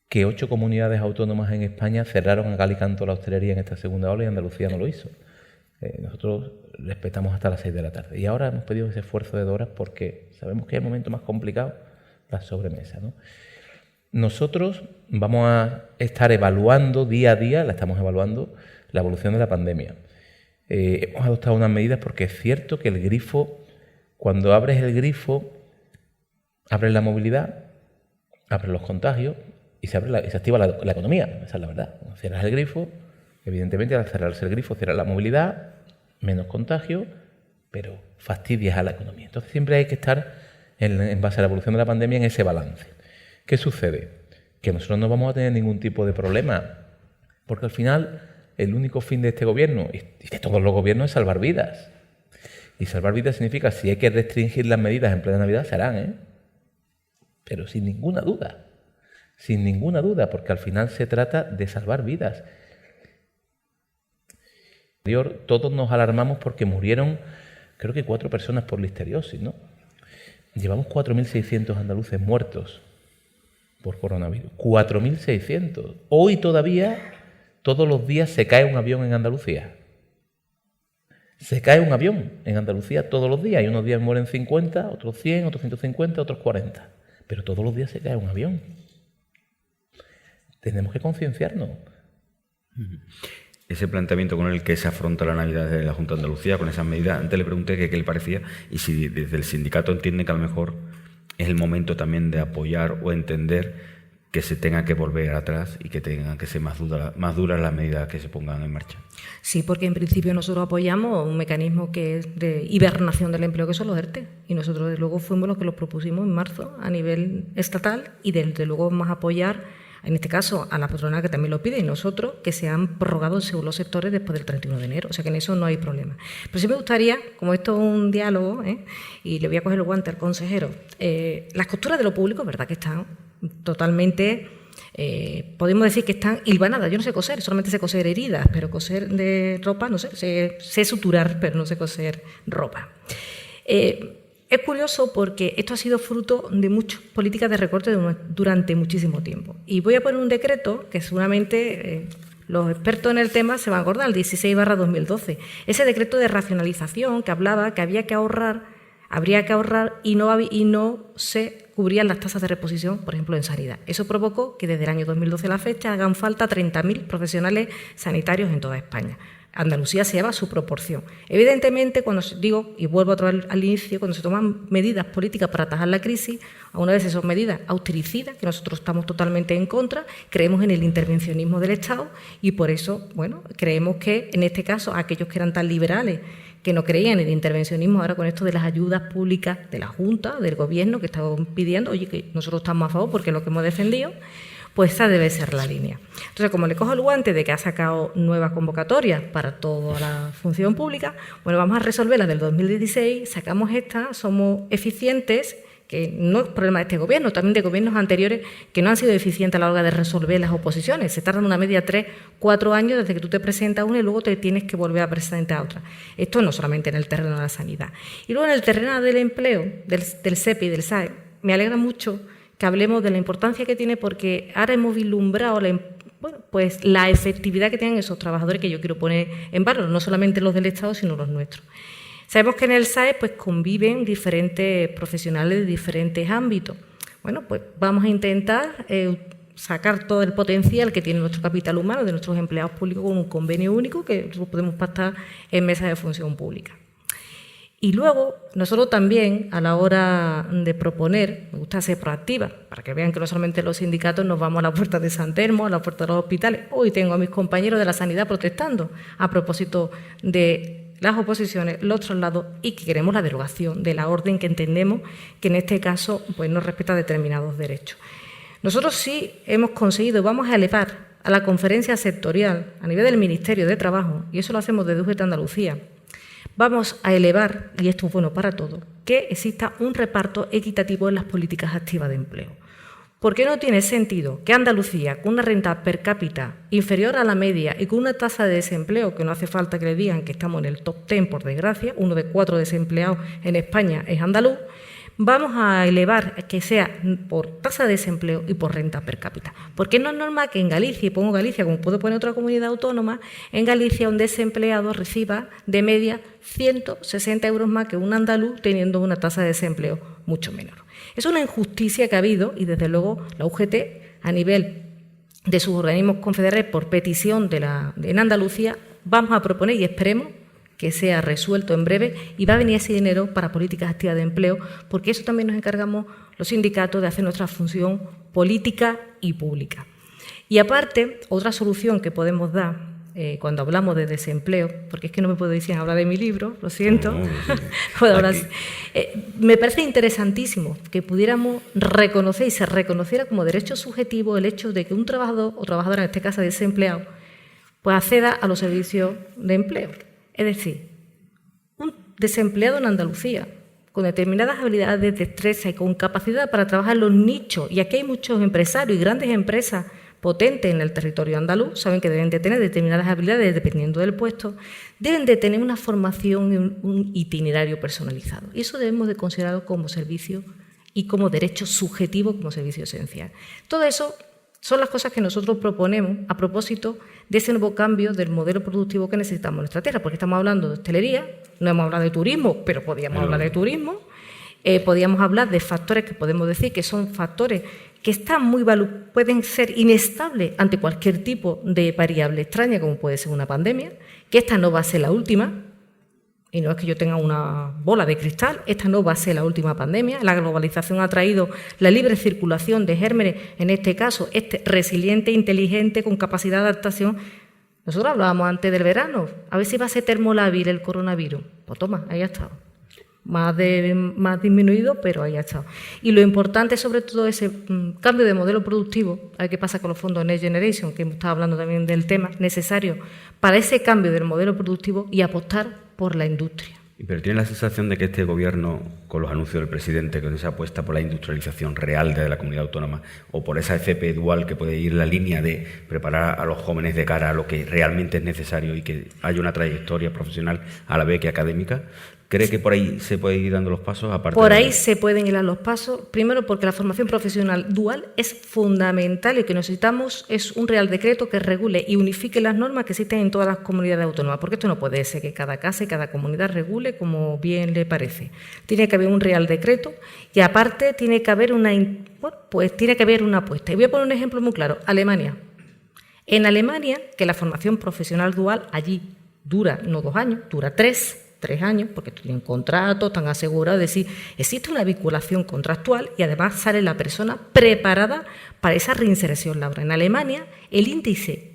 que 8 comunidades autónomas en España cerraron a cal y canto la hostelería en esta segunda ola y Andalucía no lo hizo. Nosotros respetamos hasta las 6 de la tarde. Y ahora hemos pedido ese esfuerzo de 2 horas porque sabemos que es el momento más complicado, la sobremesa, ¿no? Nosotros vamos a estar evaluando día a día, la estamos evaluando, la evolución de la pandemia. Hemos adoptado unas medidas porque es cierto que el grifo, cuando abres el grifo, abres la movilidad, abres los contagios y se activa la economía. Esa es la verdad. Cierras el grifo, evidentemente al cerrarse el grifo cierras la movilidad, menos contagio, pero fastidias a la economía. Entonces siempre hay que estar en base a la evolución de la pandemia en ese balance. ¿Qué sucede? Que nosotros no vamos a tener ningún tipo de problema, porque al final el único fin de este gobierno y de todos los gobiernos es salvar vidas. Y salvar vidas significa, si hay que restringir las medidas en plena Navidad, se harán, pero sin ninguna duda. sin ninguna duda, porque al final se trata de salvar vidas. Todos nos alarmamos porque murieron, creo que 4 personas por listeriosis, ¿no? Llevamos 4.600 andaluces muertos por coronavirus. 4.600. Hoy todavía, todos los días se cae un avión en Andalucía. Se cae un avión en Andalucía todos los días. Y unos días mueren 50, otros 100, otros 150, otros 40. Pero todos los días se cae un avión. Tenemos que concienciarnos. Ese planteamiento con el que se afronta la Navidad de la Junta de Andalucía, con esas medidas, antes le pregunté qué le parecía y si desde el sindicato entiende que a lo mejor es el momento también de apoyar o entender que se tenga que volver atrás y que tengan que ser más duras las medidas que se pongan en marcha. Sí, porque en principio nosotros apoyamos un mecanismo que es de hibernación del empleo, que son los ERTE. Y nosotros, desde luego, fuimos los que los propusimos en marzo a nivel estatal y, desde luego, vamos a apoyar, en este caso, a la patronal que también lo pide y nosotros, que se han prorrogado según los sectores después del 31 de enero. O sea que en eso no hay problema. Pero sí me gustaría, como esto es un diálogo, y le voy a coger el guante al consejero, las costuras de lo público, ¿verdad?, que están totalmente, podemos decir que están hilvanadas. Yo no sé coser, solamente sé coser heridas, pero coser de ropa, no sé, sé suturar, pero no sé coser ropa. Es curioso porque esto ha sido fruto de muchas políticas de recorte durante muchísimo tiempo. Y voy a poner un decreto que seguramente los expertos en el tema se van a acordar, el 16/2012. Ese decreto de racionalización que hablaba que habría que ahorrar y no se cubrían las tasas de reposición, por ejemplo, en sanidad. Eso provocó que desde el año 2012 a la fecha hagan falta 30.000 profesionales sanitarios en toda España. Andalucía se lleva su proporción. Evidentemente, cuando digo, y vuelvo otra vez al inicio, cuando se toman medidas políticas para atajar la crisis, algunas veces son medidas austericidas, que nosotros estamos totalmente en contra, creemos en el intervencionismo del Estado y por eso, bueno, creemos que en este caso aquellos que eran tan liberales, que no creían en el intervencionismo, ahora con esto de las ayudas públicas de la Junta, del Gobierno, que estaban pidiendo, oye, que nosotros estamos a favor porque es lo que hemos defendido, pues esa debe ser la línea. Entonces, como le cojo el guante de que ha sacado nuevas convocatorias para toda la función pública, bueno, vamos a resolver las del 2016, sacamos esta, somos eficientes, que no es problema de este Gobierno, también de gobiernos anteriores que no han sido eficientes a la hora de resolver las oposiciones. Se tardan una media 3-4 años desde que tú te presentas a una y luego te tienes que volver a presentar a otra. Esto no solamente en el terreno de la sanidad. Y luego en el terreno del empleo, del SEPE y del SAE, me alegra mucho que hablemos de la importancia que tiene porque ahora hemos vislumbrado pues la efectividad que tienen esos trabajadores que yo quiero poner en valor, no solamente los del Estado, sino los nuestros. Sabemos que en el SAE pues, conviven diferentes profesionales de diferentes ámbitos. Bueno, pues vamos a intentar sacar todo el potencial que tiene nuestro capital humano, de nuestros empleados públicos, con un convenio único que podemos pactar en mesas de función pública. Y luego, nosotros también, a la hora de proponer, me gusta ser proactiva, para que vean que no solamente los sindicatos nos vamos a la puerta de San Telmo, a la puerta de los hospitales. Hoy tengo a mis compañeros de la sanidad protestando a propósito de las oposiciones, los traslados y que queremos la derogación de la orden que entendemos que en este caso pues, no respeta determinados derechos. Nosotros sí hemos conseguido, vamos a elevar a la conferencia sectorial a nivel del Ministerio de Trabajo, y eso lo hacemos desde UGT Andalucía, vamos a elevar, y esto es bueno para todos, que exista un reparto equitativo en las políticas activas de empleo. ¿Por qué no tiene sentido que Andalucía, con una renta per cápita inferior a la media y con una tasa de desempleo, que no hace falta que le digan que estamos en el top 10, por desgracia, 1 de 4 desempleados en España es andaluz, vamos a elevar que sea por tasa de desempleo y por renta per cápita? Porque no es normal que en Galicia, y pongo Galicia como puedo poner otra comunidad autónoma, en Galicia un desempleado reciba de media 160 euros más que un andaluz teniendo una tasa de desempleo mucho menor. Es una injusticia que ha habido y desde luego la UGT a nivel de sus organismos confederales por petición en Andalucía vamos a proponer y esperemos que sea resuelto en breve y va a venir ese dinero para políticas activas de empleo porque eso también nos encargamos los sindicatos de hacer nuestra función política y pública. Y aparte, otra solución que podemos dar cuando hablamos de desempleo, porque es que no me puedo decir hablar de mi libro, lo siento, me parece interesantísimo que pudiéramos reconocer y se reconociera como derecho subjetivo el hecho de que un trabajador o trabajadora, en este caso desempleado, pues acceda a los servicios de empleo. Es decir, un desempleado en Andalucía con determinadas habilidades, destreza y con capacidad para trabajar los nichos, y aquí hay muchos empresarios y grandes empresas potentes en el territorio andaluz, saben que deben de tener determinadas habilidades dependiendo del puesto, deben de tener una formación y un itinerario personalizado. Y eso debemos de considerarlo como servicio y como derecho subjetivo, como servicio esencial. Todo eso son las cosas que nosotros proponemos a propósito de ese nuevo cambio del modelo productivo que necesitamos en nuestra tierra, porque estamos hablando de hostelería, no hemos hablado de turismo, pero podíamos hablar de turismo, podíamos hablar de factores que podemos decir que son factores que están pueden ser inestables ante cualquier tipo de variable extraña, como puede ser una pandemia, que esta no va a ser la última, y no es que yo tenga una bola de cristal, esta no va a ser la última pandemia. La globalización ha traído la libre circulación de gérmenes, en este caso, resiliente, inteligente, con capacidad de adaptación. Nosotros hablábamos antes del verano, a ver si va a ser termolábil el coronavirus. Pues toma, ahí ha estado. Más disminuido, pero ahí ha estado. Y lo importante, sobre todo, es ese cambio de modelo productivo. A ver qué pasa con los fondos Next Generation, que hemos estado hablando también del tema, necesario para ese cambio del modelo productivo y apostar por la industria. Pero tiene la sensación de que este Gobierno, con los anuncios del presidente, con esa apuesta por la industrialización real de la comunidad autónoma, o por esa FP dual que puede ir en la línea de preparar a los jóvenes de cara a lo que realmente es necesario y que haya una trayectoria profesional a la vez que académica, ¿cree que por ahí se puede ir dando los pasos? Por ahí se pueden ir dando los pasos, primero porque la formación profesional dual es fundamental y que necesitamos es un Real Decreto que regule y unifique las normas que existen en todas las comunidades autónomas, porque esto no puede ser que cada casa y cada comunidad regule como bien le parece. Tiene que haber un Real Decreto y aparte tiene que haber una apuesta. Y voy a poner un ejemplo muy claro, Alemania. En Alemania, que la formación profesional dual allí dura no 2 años, dura 3 años, porque tienen contrato, están asegurados, es decir, existe una vinculación contractual y además sale la persona preparada para esa reinserción laboral. En Alemania, el índice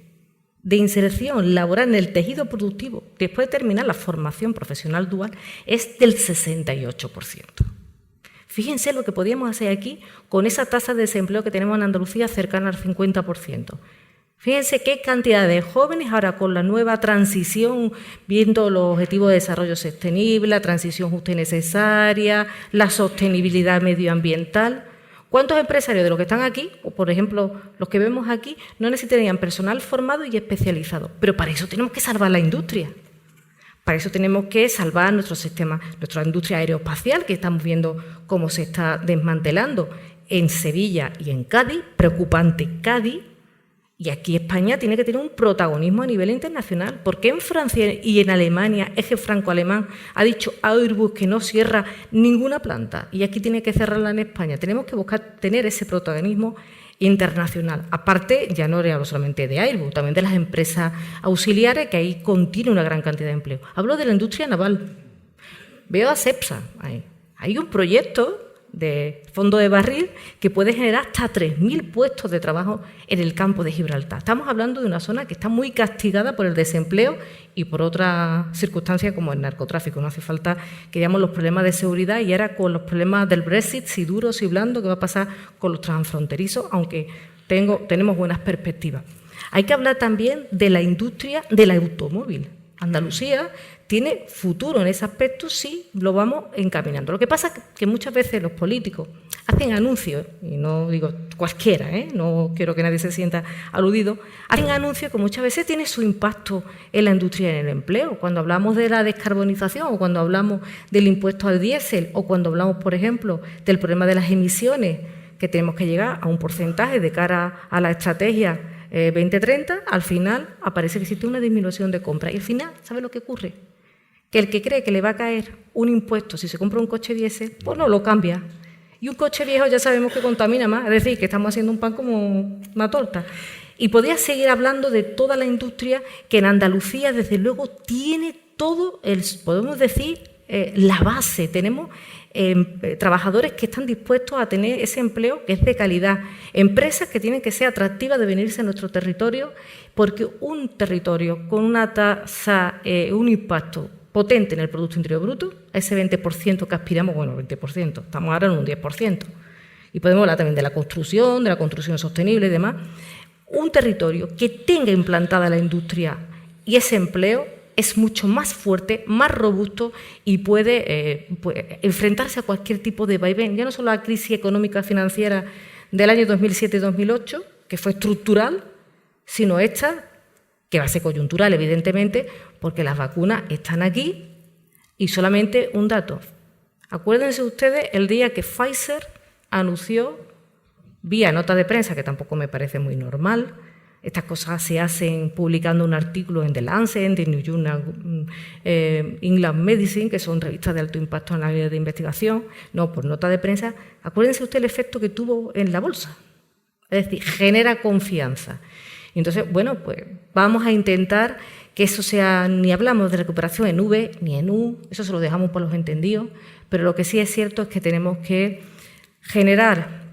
de inserción laboral en el tejido productivo después de terminar la formación profesional dual es del 68%. Fíjense lo que podíamos hacer aquí con esa tasa de desempleo que tenemos en Andalucía cercana al 50%. Fíjense qué cantidad de jóvenes ahora con la nueva transición, viendo los objetivos de desarrollo sostenible, la transición justa y necesaria, la sostenibilidad medioambiental. ¿Cuántos empresarios de los que están aquí, o por ejemplo los que vemos aquí, no necesitarían personal formado y especializado? Pero para eso tenemos que salvar la industria. Para eso tenemos que salvar nuestro sistema, nuestra industria aeroespacial, que estamos viendo cómo se está desmantelando en Sevilla y en Cádiz, preocupante Cádiz. Y aquí España tiene que tener un protagonismo a nivel internacional. ¿Por qué en Francia y en Alemania, eje franco-alemán, ha dicho Airbus que no cierra ninguna planta? Y aquí tiene que cerrarla en España. Tenemos que buscar tener ese protagonismo internacional. Aparte, ya no hablo solamente de Airbus, también de las empresas auxiliares, que ahí contiene una gran cantidad de empleo. Hablo de la industria naval. Veo a CEPSA ahí. Hay un proyecto de fondo de barril que puede generar hasta 3.000 puestos de trabajo en el campo de Gibraltar. Estamos hablando de una zona que está muy castigada por el desempleo y por otras circunstancias como el narcotráfico. No hace falta que veamos los problemas de seguridad y ahora con los problemas del Brexit, si duro, si blando, qué va a pasar con los transfronterizos, aunque tenemos buenas perspectivas. Hay que hablar también de la industria del automóvil. Andalucía tiene futuro en ese aspecto si lo vamos encaminando. Lo que pasa es que muchas veces los políticos hacen anuncios, y no digo cualquiera, no quiero que nadie se sienta aludido, hacen anuncios que muchas veces tienen su impacto en la industria y en el empleo. Cuando hablamos de la descarbonización o cuando hablamos del impuesto al diésel o cuando hablamos, por ejemplo, del problema de las emisiones, que tenemos que llegar a un porcentaje de cara a la estrategia 2030, al final aparece que existe una disminución de compra. Y al final, ¿sabe lo que ocurre? Que el que cree que le va a caer un impuesto si se compra un coche diésel, pues no lo cambia. Y un coche viejo ya sabemos que contamina más, es decir, que estamos haciendo un pan como una torta. Y podría seguir hablando de toda la industria que en Andalucía, desde luego, tiene todo, podemos decir, la base. Tenemos trabajadores que están dispuestos a tener ese empleo que es de calidad, empresas que tienen que ser atractivas de venirse a nuestro territorio, porque un territorio con una tasa, un impacto potente en el Producto Interior Bruto, ese 20% que aspiramos, bueno, 20%, estamos ahora en un 10%, y podemos hablar también de la construcción sostenible y demás, un territorio que tenga implantada la industria y ese empleo es mucho más fuerte, más robusto y puede enfrentarse a cualquier tipo de vaivén, ya no solo a la crisis económica financiera del año 2007-2008, que fue estructural, sino esta, que va a ser coyuntural, evidentemente, porque las vacunas están aquí. Y solamente un dato. Acuérdense ustedes el día que Pfizer anunció, vía nota de prensa, que tampoco me parece muy normal, estas cosas se hacen publicando un artículo en The Lancet, en The New Journal England Medicine, que son revistas de alto impacto en la área de investigación, no, por nota de prensa. Acuérdense usted el efecto que tuvo en la bolsa. Es decir, genera confianza. Y entonces, bueno, pues vamos a intentar que eso sea, ni hablamos de recuperación en V ni en U, eso se lo dejamos por los entendidos, pero lo que sí es cierto es que tenemos que generar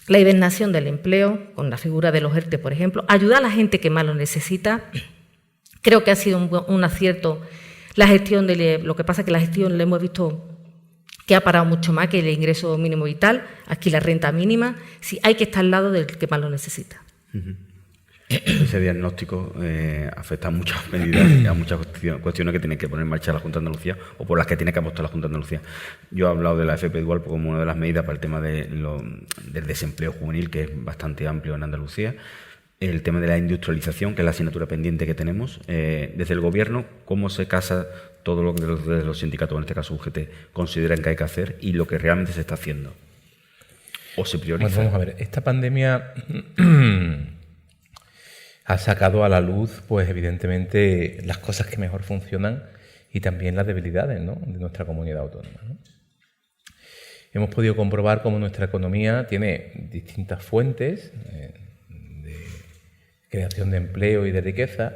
la hibernación del empleo, con la figura de los ERTE, por ejemplo, ayudar a la gente que más lo necesita. Creo que ha sido un acierto la gestión lo que pasa es que la gestión le hemos visto que ha parado mucho más que el ingreso mínimo vital, aquí la renta mínima, sí hay que estar al lado del que más lo necesita. Ese diagnóstico afecta a muchas medidas y a muchas cuestiones que tiene que poner en marcha la Junta de Andalucía o por las que tiene que apostar la Junta de Andalucía. Yo he hablado de la FP Dual como una de las medidas para el tema del desempleo juvenil, que es bastante amplio en Andalucía. El tema de la industrialización, que es la asignatura pendiente que tenemos. Desde el Gobierno, ¿cómo se casa todo lo que desde los sindicatos, en este caso UGT, consideran que hay que hacer y lo que realmente se está haciendo? ¿O se prioriza? Bueno, vamos a ver, esta pandemia ha sacado a la luz, pues evidentemente, las cosas que mejor funcionan y también las debilidades, ¿no?, de nuestra comunidad autónoma, ¿no? Hemos podido comprobar cómo nuestra economía tiene distintas fuentes de creación de empleo y de riqueza,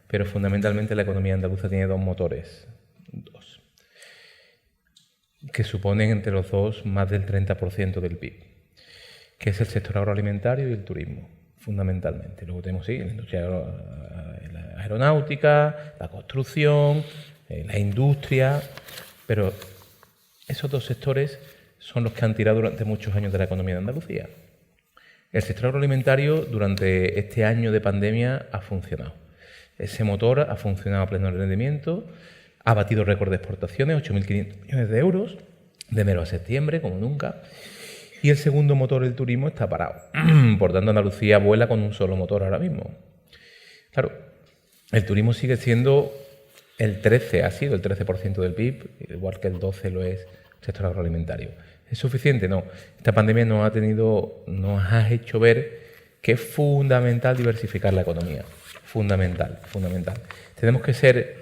pero fundamentalmente la economía andaluza tiene dos motores, que suponen entre los dos más del 30% del PIB, que es el sector agroalimentario y el turismo, fundamentalmente. Luego tenemos la industria aeronáutica, la construcción, la industria, pero esos dos sectores son los que han tirado durante muchos años de la economía de Andalucía. El sector agroalimentario durante este año de pandemia ha funcionado. Ese motor ha funcionado a pleno rendimiento, ha batido récord de exportaciones, 8.500 millones de euros, de enero a septiembre, como nunca. Y el segundo motor, el turismo, está parado. Por tanto, Andalucía vuela con un solo motor ahora mismo. Claro, el turismo sigue siendo ha sido el 13% del PIB, igual que el 12% lo es el sector agroalimentario. ¿Es suficiente? No. Esta pandemia nos ha hecho ver que es fundamental diversificar la economía. Fundamental. Tenemos que ser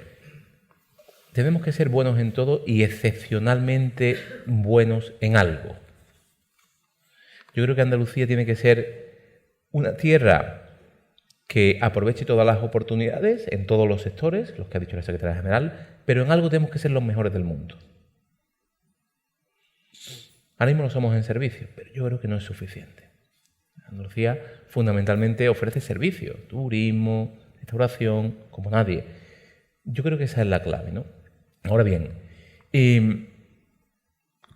buenos en todo y excepcionalmente buenos en algo. Yo creo que Andalucía tiene que ser una tierra que aproveche todas las oportunidades en todos los sectores, los que ha dicho la secretaria general, pero en algo tenemos que ser los mejores del mundo. Ahora mismo lo somos en servicios, pero yo creo que no es suficiente. Andalucía fundamentalmente ofrece servicios, turismo, restauración, como nadie. Yo creo que esa es la clave, ¿no? Ahora bien,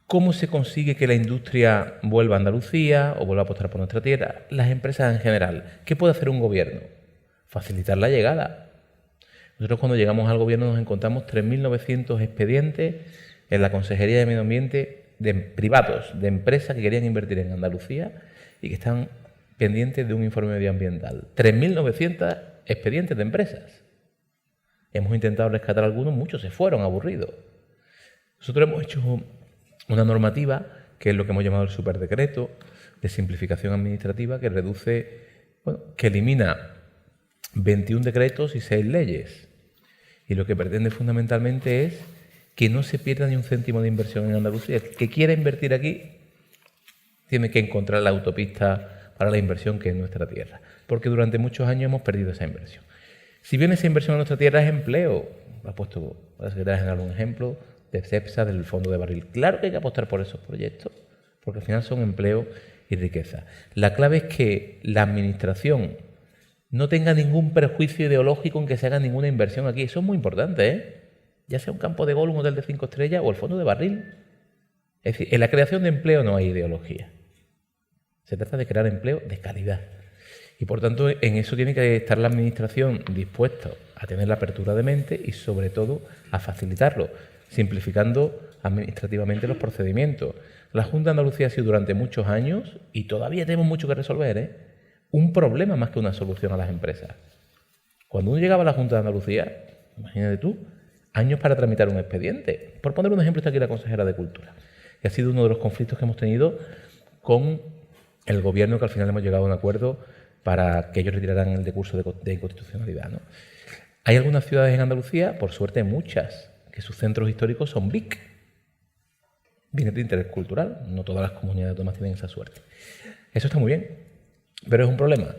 ¿cómo se consigue que la industria vuelva a Andalucía o vuelva a apostar por nuestra tierra? Las empresas en general. ¿Qué puede hacer un gobierno? Facilitar la llegada. Nosotros cuando llegamos al gobierno nos encontramos 3.900 expedientes en la Consejería de Medio Ambiente de privados, de empresas que querían invertir en Andalucía y que están pendientes de un informe medioambiental. 3.900 expedientes de empresas. Hemos intentado rescatar algunos, muchos se fueron aburridos. Nosotros hemos hecho una normativa, que es lo que hemos llamado el superdecreto de simplificación administrativa, que que elimina 21 decretos y 6 leyes. Y lo que pretende fundamentalmente es que no se pierda ni un céntimo de inversión en Andalucía. El que quiera invertir aquí tiene que encontrar la autopista para la inversión que es nuestra tierra, porque durante muchos años hemos perdido esa inversión. Si bien esa inversión en nuestra tierra es empleo, ha puesto la secretaria general un ejemplo de CEPSA, del Fondo de Barril. Claro que hay que apostar por esos proyectos, porque al final son empleo y riqueza. La clave es que la administración no tenga ningún prejuicio ideológico en que se haga ninguna inversión aquí. Eso es muy importante, ¿eh? Ya sea un campo de golf, un hotel de 5 estrellas o el Fondo de Barril. Es decir, en la creación de empleo no hay ideología. Se trata de crear empleo de calidad. Y por tanto, en eso tiene que estar la administración dispuesta a tener la apertura de mente y, sobre todo, a facilitarlo, simplificando administrativamente los procedimientos. La Junta de Andalucía ha sido durante muchos años, y todavía tenemos mucho que resolver, un problema más que una solución a las empresas. Cuando uno llegaba a la Junta de Andalucía, imagínate tú, años para tramitar un expediente. Por poner un ejemplo, está aquí la consejera de Cultura. Y ha sido uno de los conflictos que hemos tenido con el Gobierno, que al final hemos llegado a un acuerdo para que ellos retiraran el recurso de inconstitucionalidad, ¿no? Hay algunas ciudades en Andalucía, por suerte muchas, que sus centros históricos son BIC, bienes de interés cultural. No todas las comunidades autónomas tienen esa suerte. Eso está muy bien, pero es un problema.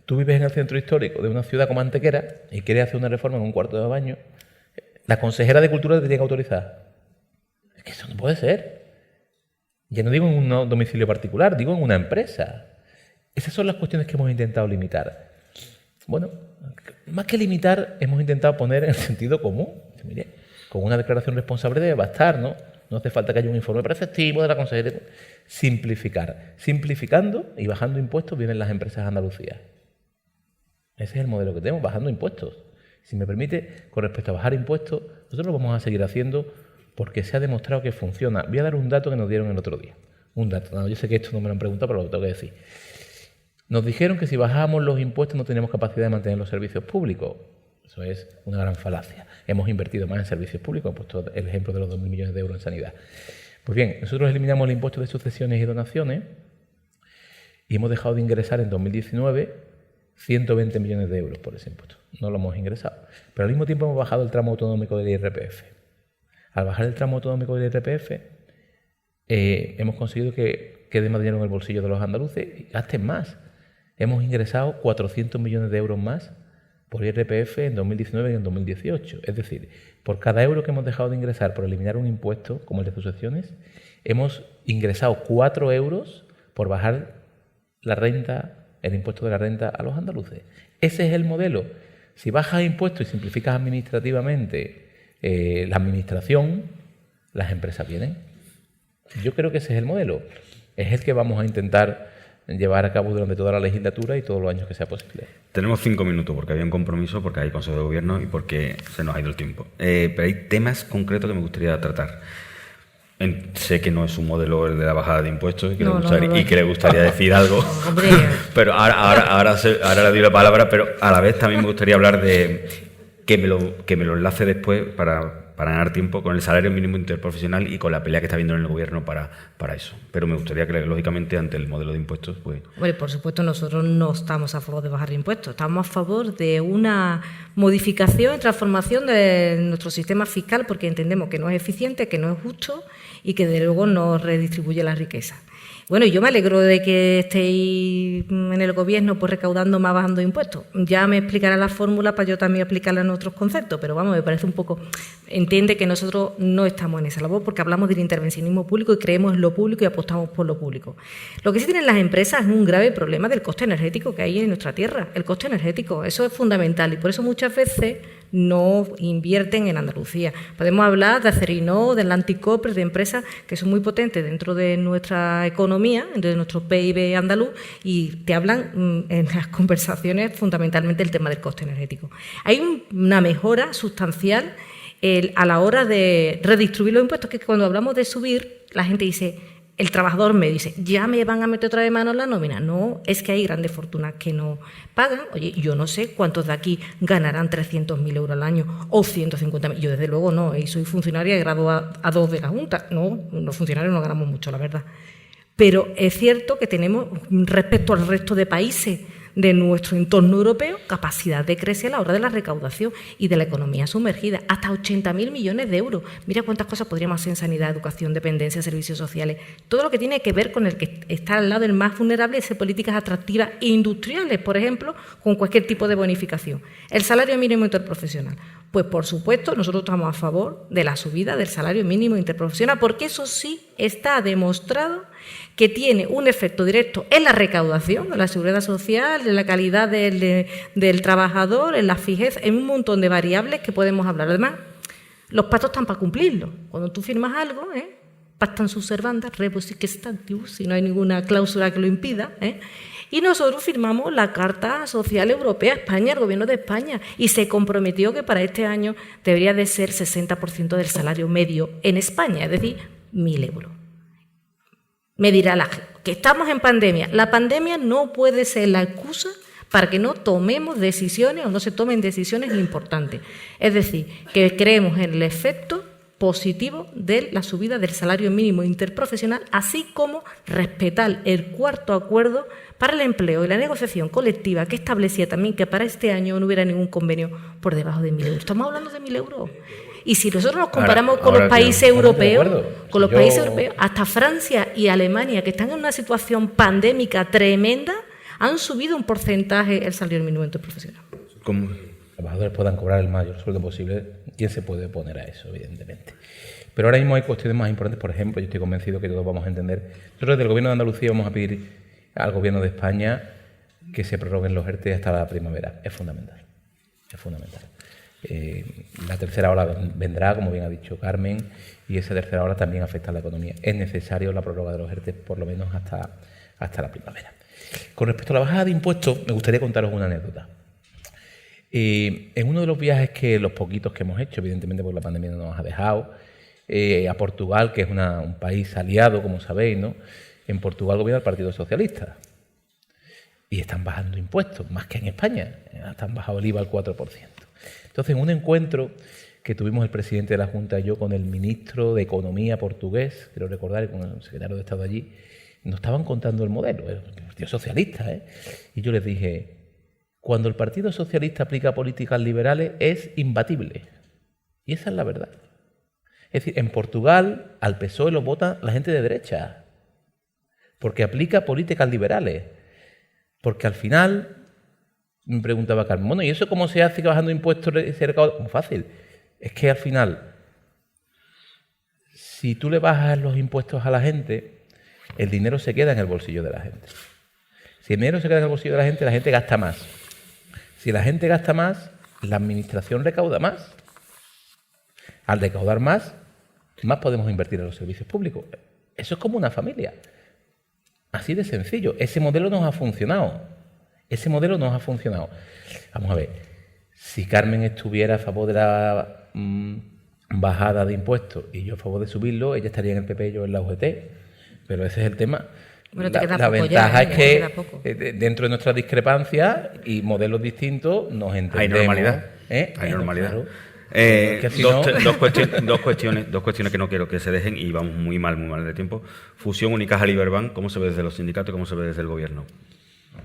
Tú vives en el centro histórico de una ciudad como Antequera y quieres hacer una reforma en un cuarto de baño, la consejera de Cultura te tiene que autorizar. Es que eso no puede ser. Ya no digo en un domicilio particular, digo en una empresa. Esas son las cuestiones que hemos intentado limitar. Bueno, más que limitar, hemos intentado poner en el sentido común. Mire, con una declaración responsable debe bastar, ¿no? No hace falta que haya un informe preceptivo de la consejería. Simplificar. Simplificando y bajando impuestos vienen las empresas de Andalucía. Ese es el modelo que tenemos, bajando impuestos. Si me permite, con respecto a bajar impuestos, nosotros lo vamos a seguir haciendo porque se ha demostrado que funciona. Voy a dar un dato que nos dieron el otro día. Un dato. No, yo sé que esto no me lo han preguntado, pero lo tengo que decir. Nos dijeron que si bajábamos los impuestos no teníamos capacidad de mantener los servicios públicos. Eso es una gran falacia. Hemos invertido más en servicios públicos, hemos puesto el ejemplo de los 2.000 millones de euros en sanidad. Pues bien, nosotros eliminamos el impuesto de sucesiones y donaciones y hemos dejado de ingresar en 2019 120 millones de euros por ese impuesto. No lo hemos ingresado. Pero al mismo tiempo hemos bajado el tramo autonómico del IRPF. Al bajar el tramo autonómico del IRPF, hemos conseguido que quede más dinero en el bolsillo de los andaluces y gasten más. Hemos ingresado 400 millones de euros más por IRPF en 2019 y en 2018. Es decir, por cada euro que hemos dejado de ingresar por eliminar un impuesto, como el de sucesiones, hemos ingresado 4 euros por bajar la renta, el impuesto de la renta a los andaluces. Ese es el modelo. Si bajas impuestos y simplificas administrativamente la administración, las empresas vienen. Yo creo que ese es el modelo. Es el que vamos a intentar llevar a cabo durante toda la legislatura y todos los años que sea posible. Tenemos 5 minutos porque había un compromiso, porque hay Consejo de Gobierno y porque se nos ha ido el tiempo. Pero hay temas concretos que me gustaría tratar. Sé que no es un modelo el de la bajada de impuestos y que, que le gustaría decir algo, pero ahora le doy la palabra, pero a la vez también me gustaría hablar de que me lo enlace después para ganar tiempo con el salario mínimo interprofesional y con la pelea que está habiendo en el Gobierno para eso. Pero me gustaría que, lógicamente, ante el modelo de impuestos, pues... Bueno, por supuesto, nosotros no estamos a favor de bajar impuestos, estamos a favor de una modificación y transformación de nuestro sistema fiscal porque entendemos que no es eficiente, que no es justo y que, de luego, no redistribuye la riqueza. Bueno, yo me alegro de que estéis en el Gobierno pues recaudando más, bajando impuestos. Ya me explicará la fórmula para yo también aplicarla en otros conceptos, pero vamos, me parece un poco... Entiende que nosotros no estamos en esa labor porque hablamos del intervencionismo público y creemos en lo público y apostamos por lo público. Lo que sí tienen las empresas es un grave problema del coste energético que hay en nuestra tierra. El coste energético, eso es fundamental y por eso muchas veces no invierten en Andalucía. Podemos hablar de Acerinox, del Anticopre, de empresas que son muy potentes dentro de nuestra economía, de nuestro PIB andaluz, y te hablan en las conversaciones fundamentalmente del tema del coste energético. Hay una mejora sustancial a la hora de redistribuir los impuestos, que cuando hablamos de subir, la gente dice... El trabajador me dice, ¿ya me van a meter otra vez mano en la nómina? No, es que hay grandes fortunas que no pagan. Oye, yo no sé cuántos de aquí ganarán 300.000 euros al año o 150.000. Yo, desde luego, no. Y soy funcionaria de grado A2 de la Junta. No, los funcionarios no ganamos mucho, la verdad. Pero es cierto que tenemos, respecto al resto de países de nuestro entorno europeo, capacidad de crecer a la hora de la recaudación y de la economía sumergida, hasta 80.000 millones de euros. Mira cuántas cosas podríamos hacer en sanidad, educación, dependencia, servicios sociales, todo lo que tiene que ver con el que está al lado del más vulnerable, hacer políticas atractivas e industriales, por ejemplo, con cualquier tipo de bonificación. El salario mínimo interprofesional. Pues, por supuesto, nosotros estamos a favor de la subida del salario mínimo interprofesional, porque eso sí está demostrado que tiene un efecto directo en la recaudación, en la seguridad social, en la calidad del trabajador, en la fijeza, en un montón de variables que podemos hablar. Además, los pactos están para cumplirlos. Cuando tú firmas algo, pactan sus servandas, rebus sic stantibus, si no hay ninguna cláusula que lo impida, y nosotros firmamos la Carta Social Europea, España, el Gobierno de España, y se comprometió que para este año debería de ser 60% del salario medio en España, es decir, 1.000 euros. Me dirá la gente que estamos en pandemia. La pandemia no puede ser la excusa para que no tomemos decisiones o no se tomen decisiones importantes. Es decir, que creemos en el efecto positivo de la subida del salario mínimo interprofesional, así como respetar el cuarto acuerdo para el empleo y la negociación colectiva que establecía también que para este año no hubiera ningún convenio por debajo de 1.000 euros. Estamos hablando de 1.000 euros. Y si nosotros nos comparamos con los países europeos, hasta Francia y Alemania, que están en una situación pandémica tremenda, han subido un porcentaje el salario mínimo interprofesional. ¿Cómo? Los trabajadores puedan cobrar el mayor sueldo posible. ¿Quién se puede oponer a eso, evidentemente? Pero ahora mismo hay cuestiones más importantes. Por ejemplo, yo estoy convencido que todos vamos a entender. Nosotros desde el Gobierno de Andalucía vamos a pedir al Gobierno de España que se prorroguen los ERTE hasta la primavera. Es fundamental. Es fundamental. La tercera ola vendrá, como bien ha dicho Carmen, y esa tercera ola también afecta a la economía. Es necesario la prórroga de los ERTE por lo menos hasta la primavera. Con respecto a la bajada de impuestos, me gustaría contaros una anécdota. En uno de los viajes los poquitos que hemos hecho, evidentemente porque la pandemia no nos ha dejado, a Portugal, que es un país aliado, como sabéis, ¿no? En Portugal gobierna el Partido Socialista y están bajando impuestos, más que en España. Están bajado el IVA al 4%. Entonces, en un encuentro que tuvimos el presidente de la Junta y yo con el ministro de Economía portugués, quiero recordar, y con el secretario de Estado allí, nos estaban contando el modelo, el Partido Socialista, y yo les dije, cuando el Partido Socialista aplica políticas liberales es imbatible. Y esa es la verdad. Es decir, en Portugal al PSOE lo vota la gente de derecha, porque aplica políticas liberales. Porque al final, me preguntaba Carmen, bueno, ¿y eso cómo se hace que bajando impuestos se recauda? Muy fácil. Es que al final, si tú le bajas los impuestos a la gente, el dinero se queda en el bolsillo de la gente. Si el dinero se queda en el bolsillo de la gente gasta más. Si la gente gasta más, la administración recauda más. Al recaudar más podemos invertir en los servicios públicos. Eso es como una familia. Así de sencillo. Ese modelo nos ha funcionado. Vamos a ver. Si Carmen estuviera a favor de la bajada de impuestos y yo a favor de subirlo, ella estaría en el PP y yo en la UGT. Pero ese es el tema. Bueno, la ventaja es que dentro de nuestras discrepancias y modelos distintos nos entendemos. Hay normalidad. Hay normalidad. Claro. Dos cuestiones que no quiero que se dejen y vamos muy mal de tiempo. Fusión Unicaja Liberbank, ¿cómo se ve desde los sindicatos y cómo se ve desde el gobierno?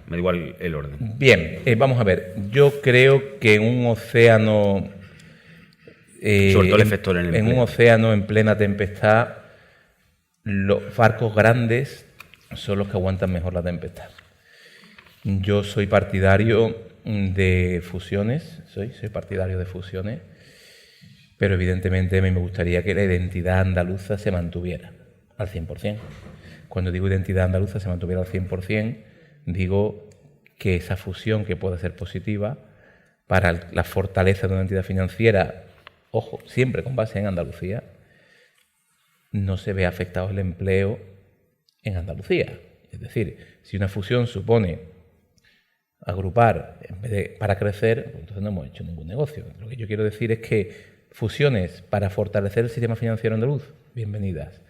Me da igual el orden. Bien, vamos a ver. Yo creo que en un océano... sobre todo el efecto en el empleo. En un océano en plena tempestad, los barcos grandes son los que aguantan mejor la tempestad. Yo soy partidario de fusiones, pero evidentemente a mí me gustaría que la identidad andaluza se mantuviera al 100%. Cuando digo identidad andaluza se mantuviera al 100%, digo que esa fusión, que puede ser positiva para la fortaleza de una entidad financiera, ojo, siempre con base en Andalucía, no se ve afectado el empleo en Andalucía. Es decir, si una fusión supone agrupar en vez de para crecer, pues entonces no hemos hecho ningún negocio. Lo que yo quiero decir es que fusiones para fortalecer el sistema financiero andaluz, bienvenidas.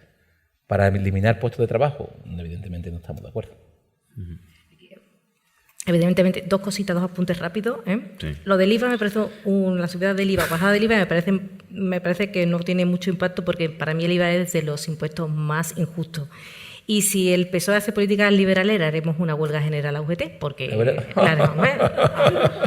Para eliminar puestos de trabajo, evidentemente no estamos de acuerdo. Evidentemente, dos cositas, dos apuntes rápidos. Sí. Lo del IVA me parece la subida del IVA, bajada del IVA, me parece que no tiene mucho impacto porque para mí el IVA es de los impuestos más injustos. Y si el PSOE hace políticas liberales, haremos una huelga general a UGT, porque claro,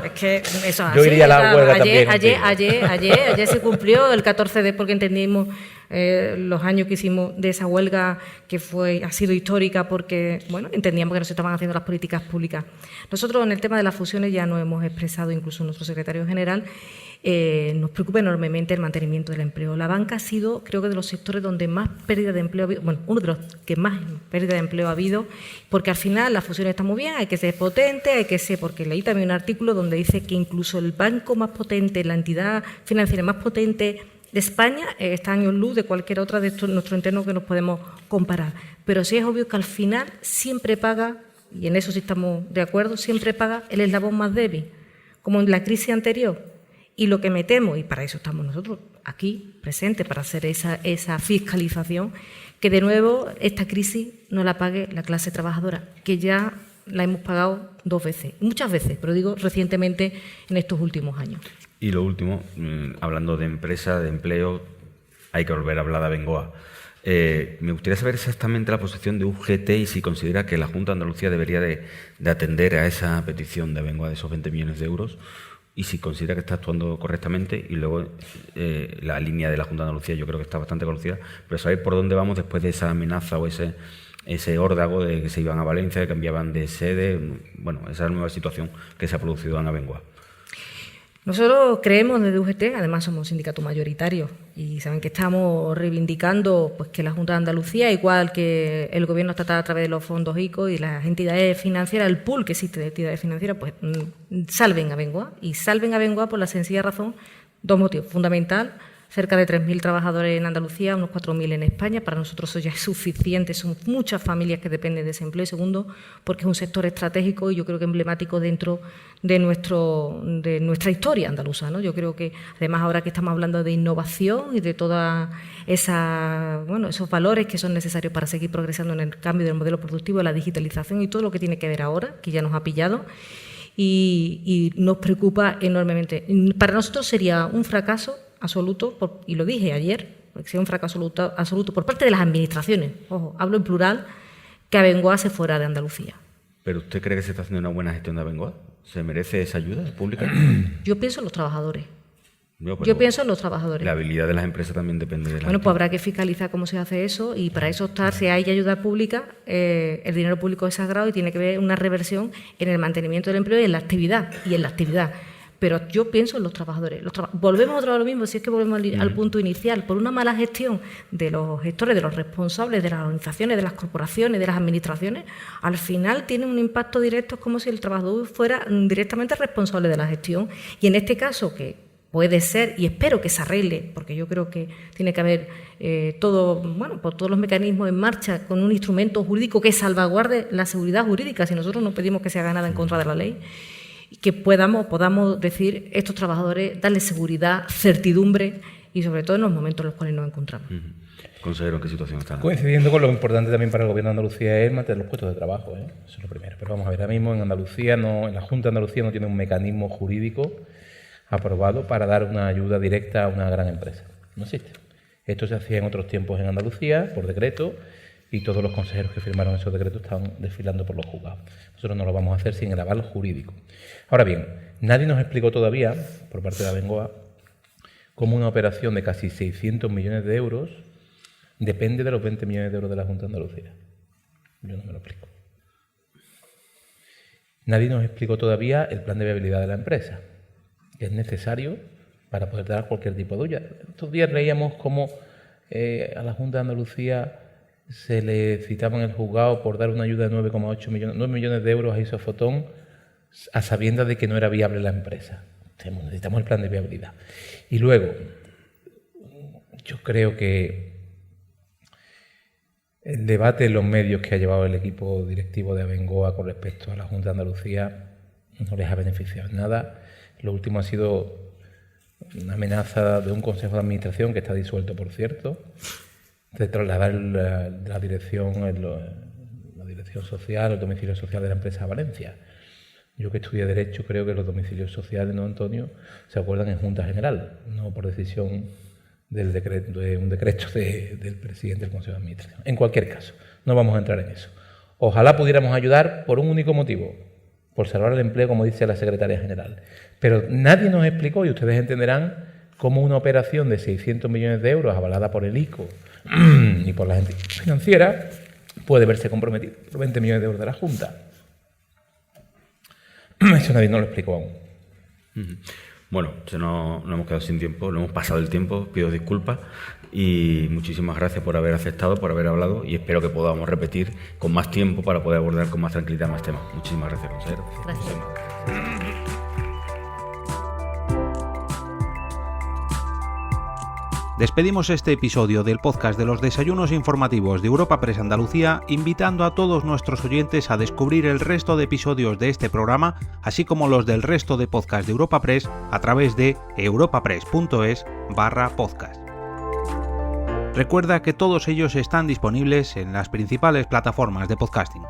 es que eso es así. Yo iría a la huelga también. Ayer se cumplió el 14 porque entendimos los años que hicimos de esa huelga, que ha sido histórica porque entendíamos que no se estaban haciendo las políticas públicas. Nosotros en el tema de las fusiones ya nos hemos expresado, incluso nuestro secretario general, nos preocupa enormemente el mantenimiento del empleo. La banca ha sido, creo que, de los sectores donde más pérdida de empleo ha habido, uno de los que más pérdida de empleo ha habido, porque al final las fusiones están muy bien, hay que ser potente, porque leí también un artículo donde dice que incluso el banco más potente, la entidad financiera más potente de España está años luz de cualquier otra de nuestro entorno que nos podemos comparar. Pero sí es obvio que al final siempre paga, y en eso sí estamos de acuerdo, siempre paga el eslabón más débil, como en la crisis anterior. Y lo que me temo, y para eso estamos nosotros aquí presentes, para hacer esa fiscalización, que de nuevo esta crisis no la pague la clase trabajadora, que ya la hemos pagado 2 veces, muchas veces, pero digo recientemente en estos últimos años. Y lo último, hablando de empresa, de empleo, hay que volver a hablar de Abengoa. Me gustaría saber exactamente la posición de UGT y si considera que la Junta de Andalucía debería de atender a esa petición de Abengoa de esos 20 millones de euros y si considera que está actuando correctamente. Y luego la línea de la Junta de Andalucía yo creo que está bastante conocida, pero saber por dónde vamos después de esa amenaza o ese órdago de que se iban a Valencia, que cambiaban de sede, bueno, esa nueva situación que se ha producido en Abengoa. Nosotros creemos desde UGT, además somos sindicato mayoritario y saben que estamos reivindicando pues que la Junta de Andalucía, igual que el Gobierno estatal a través de los fondos ICO y las entidades financieras, el pool que existe de entidades financieras, pues salven a Abengoa. Y salven a Abengoa por la sencilla razón, 2 motivos. Fundamental, cerca de 3.000 trabajadores en Andalucía, unos 4.000 en España. Para nosotros eso ya es suficiente, son muchas familias que dependen de ese empleo. Y segundo, porque es un sector estratégico y yo creo que emblemático dentro de nuestra historia andaluza, ¿no? Yo creo que, además, ahora que estamos hablando de innovación y de toda esos valores que son necesarios para seguir progresando en el cambio del modelo productivo, de la digitalización y todo lo que tiene que ver ahora, que ya nos ha pillado, y nos preocupa enormemente. Para nosotros sería un fracaso absoluto, y lo dije ayer, porque sería un fracaso absoluto por parte de las administraciones, ojo, hablo en plural, que Abengoa se fuera de Andalucía. ¿Pero usted cree que se está haciendo una buena gestión de Abengoa? ¿Se merece esa ayuda pública? Yo pienso en los trabajadores. Yo pienso en los trabajadores. La habilidad de las empresas también depende de la Bueno, pues habrá que fiscalizar cómo se hace eso y para eso si hay ayuda pública, el dinero público es sagrado y tiene que haber una reversión en el mantenimiento del empleo y en la actividad. Pero yo pienso en los trabajadores. Volvemos otra vez a lo mismo, si es que volvemos al punto inicial. Por una mala gestión de los gestores, de los responsables, de las organizaciones, de las corporaciones, de las administraciones, al final tiene un impacto directo, es como si el trabajador fuera directamente responsable de la gestión. Y en este caso, que puede ser, y espero que se arregle, porque yo creo que tiene que haber por todos los mecanismos en marcha, con un instrumento jurídico que salvaguarde la seguridad jurídica, si nosotros no pedimos que se haga nada en contra de la ley, que podamos decir estos trabajadores, darles seguridad, certidumbre y sobre todo en los momentos en los cuales nos encontramos. Consejero, ¿en qué situación está? Coincidiendo con lo importante también para el Gobierno de Andalucía es mantener los puestos de trabajo, eso es lo primero. Pero vamos a ver, ahora mismo en Andalucía, en la Junta de Andalucía no tiene un mecanismo jurídico aprobado para dar una ayuda directa a una gran empresa. No existe. Esto se hacía en otros tiempos en Andalucía, por decreto, y todos los consejeros que firmaron esos decretos estaban desfilando por los juzgados. Nosotros no lo vamos a hacer sin el aval jurídico. Ahora bien, nadie nos explicó todavía, por parte de Abengoa, cómo una operación de casi 600 millones de euros depende de los 20 millones de euros de la Junta de Andalucía. Yo no me lo explico. Nadie nos explicó todavía el plan de viabilidad de la empresa, que es necesario para poder dar cualquier tipo de ayuda. Estos días leíamos cómo a la Junta de Andalucía se le citaba en el juzgado por dar una ayuda de 9 millones de euros a Isofotón a sabiendas de que no era viable la empresa. Necesitamos el plan de viabilidad. Y luego, yo creo que el debate en los medios que ha llevado el equipo directivo de Abengoa con respecto a la Junta de Andalucía no les ha beneficiado en nada. Lo último ha sido una amenaza de un consejo de administración que está disuelto, por cierto, de trasladar la dirección social, el domicilio social de la empresa a Valencia. Yo que estudié Derecho creo que los domicilios sociales, ¿no, Antonio?, se acuerdan en Junta General, no por decisión de un decreto del presidente del Consejo de Administración. En cualquier caso, no vamos a entrar en eso. Ojalá pudiéramos ayudar por un único motivo, por salvar el empleo, como dice la secretaria general. Pero nadie nos explicó, y ustedes entenderán, cómo una operación de 600 millones de euros avalada por el ICO y por la entidad financiera puede verse comprometido por 20 millones de euros de la Junta. Eso nadie nos lo explicó aún. Bueno, nos hemos quedado sin tiempo, lo hemos pasado el tiempo, pido disculpas y muchísimas gracias por haber aceptado, por haber hablado y espero que podamos repetir con más tiempo para poder abordar con más tranquilidad más temas. Muchísimas gracias, consejero. Gracias. Despedimos este episodio del podcast de los desayunos informativos de Europa Press Andalucía, invitando a todos nuestros oyentes a descubrir el resto de episodios de este programa, así como los del resto de podcasts de Europa Press a través de europapress.es/podcast. Recuerda que todos ellos están disponibles en las principales plataformas de podcasting.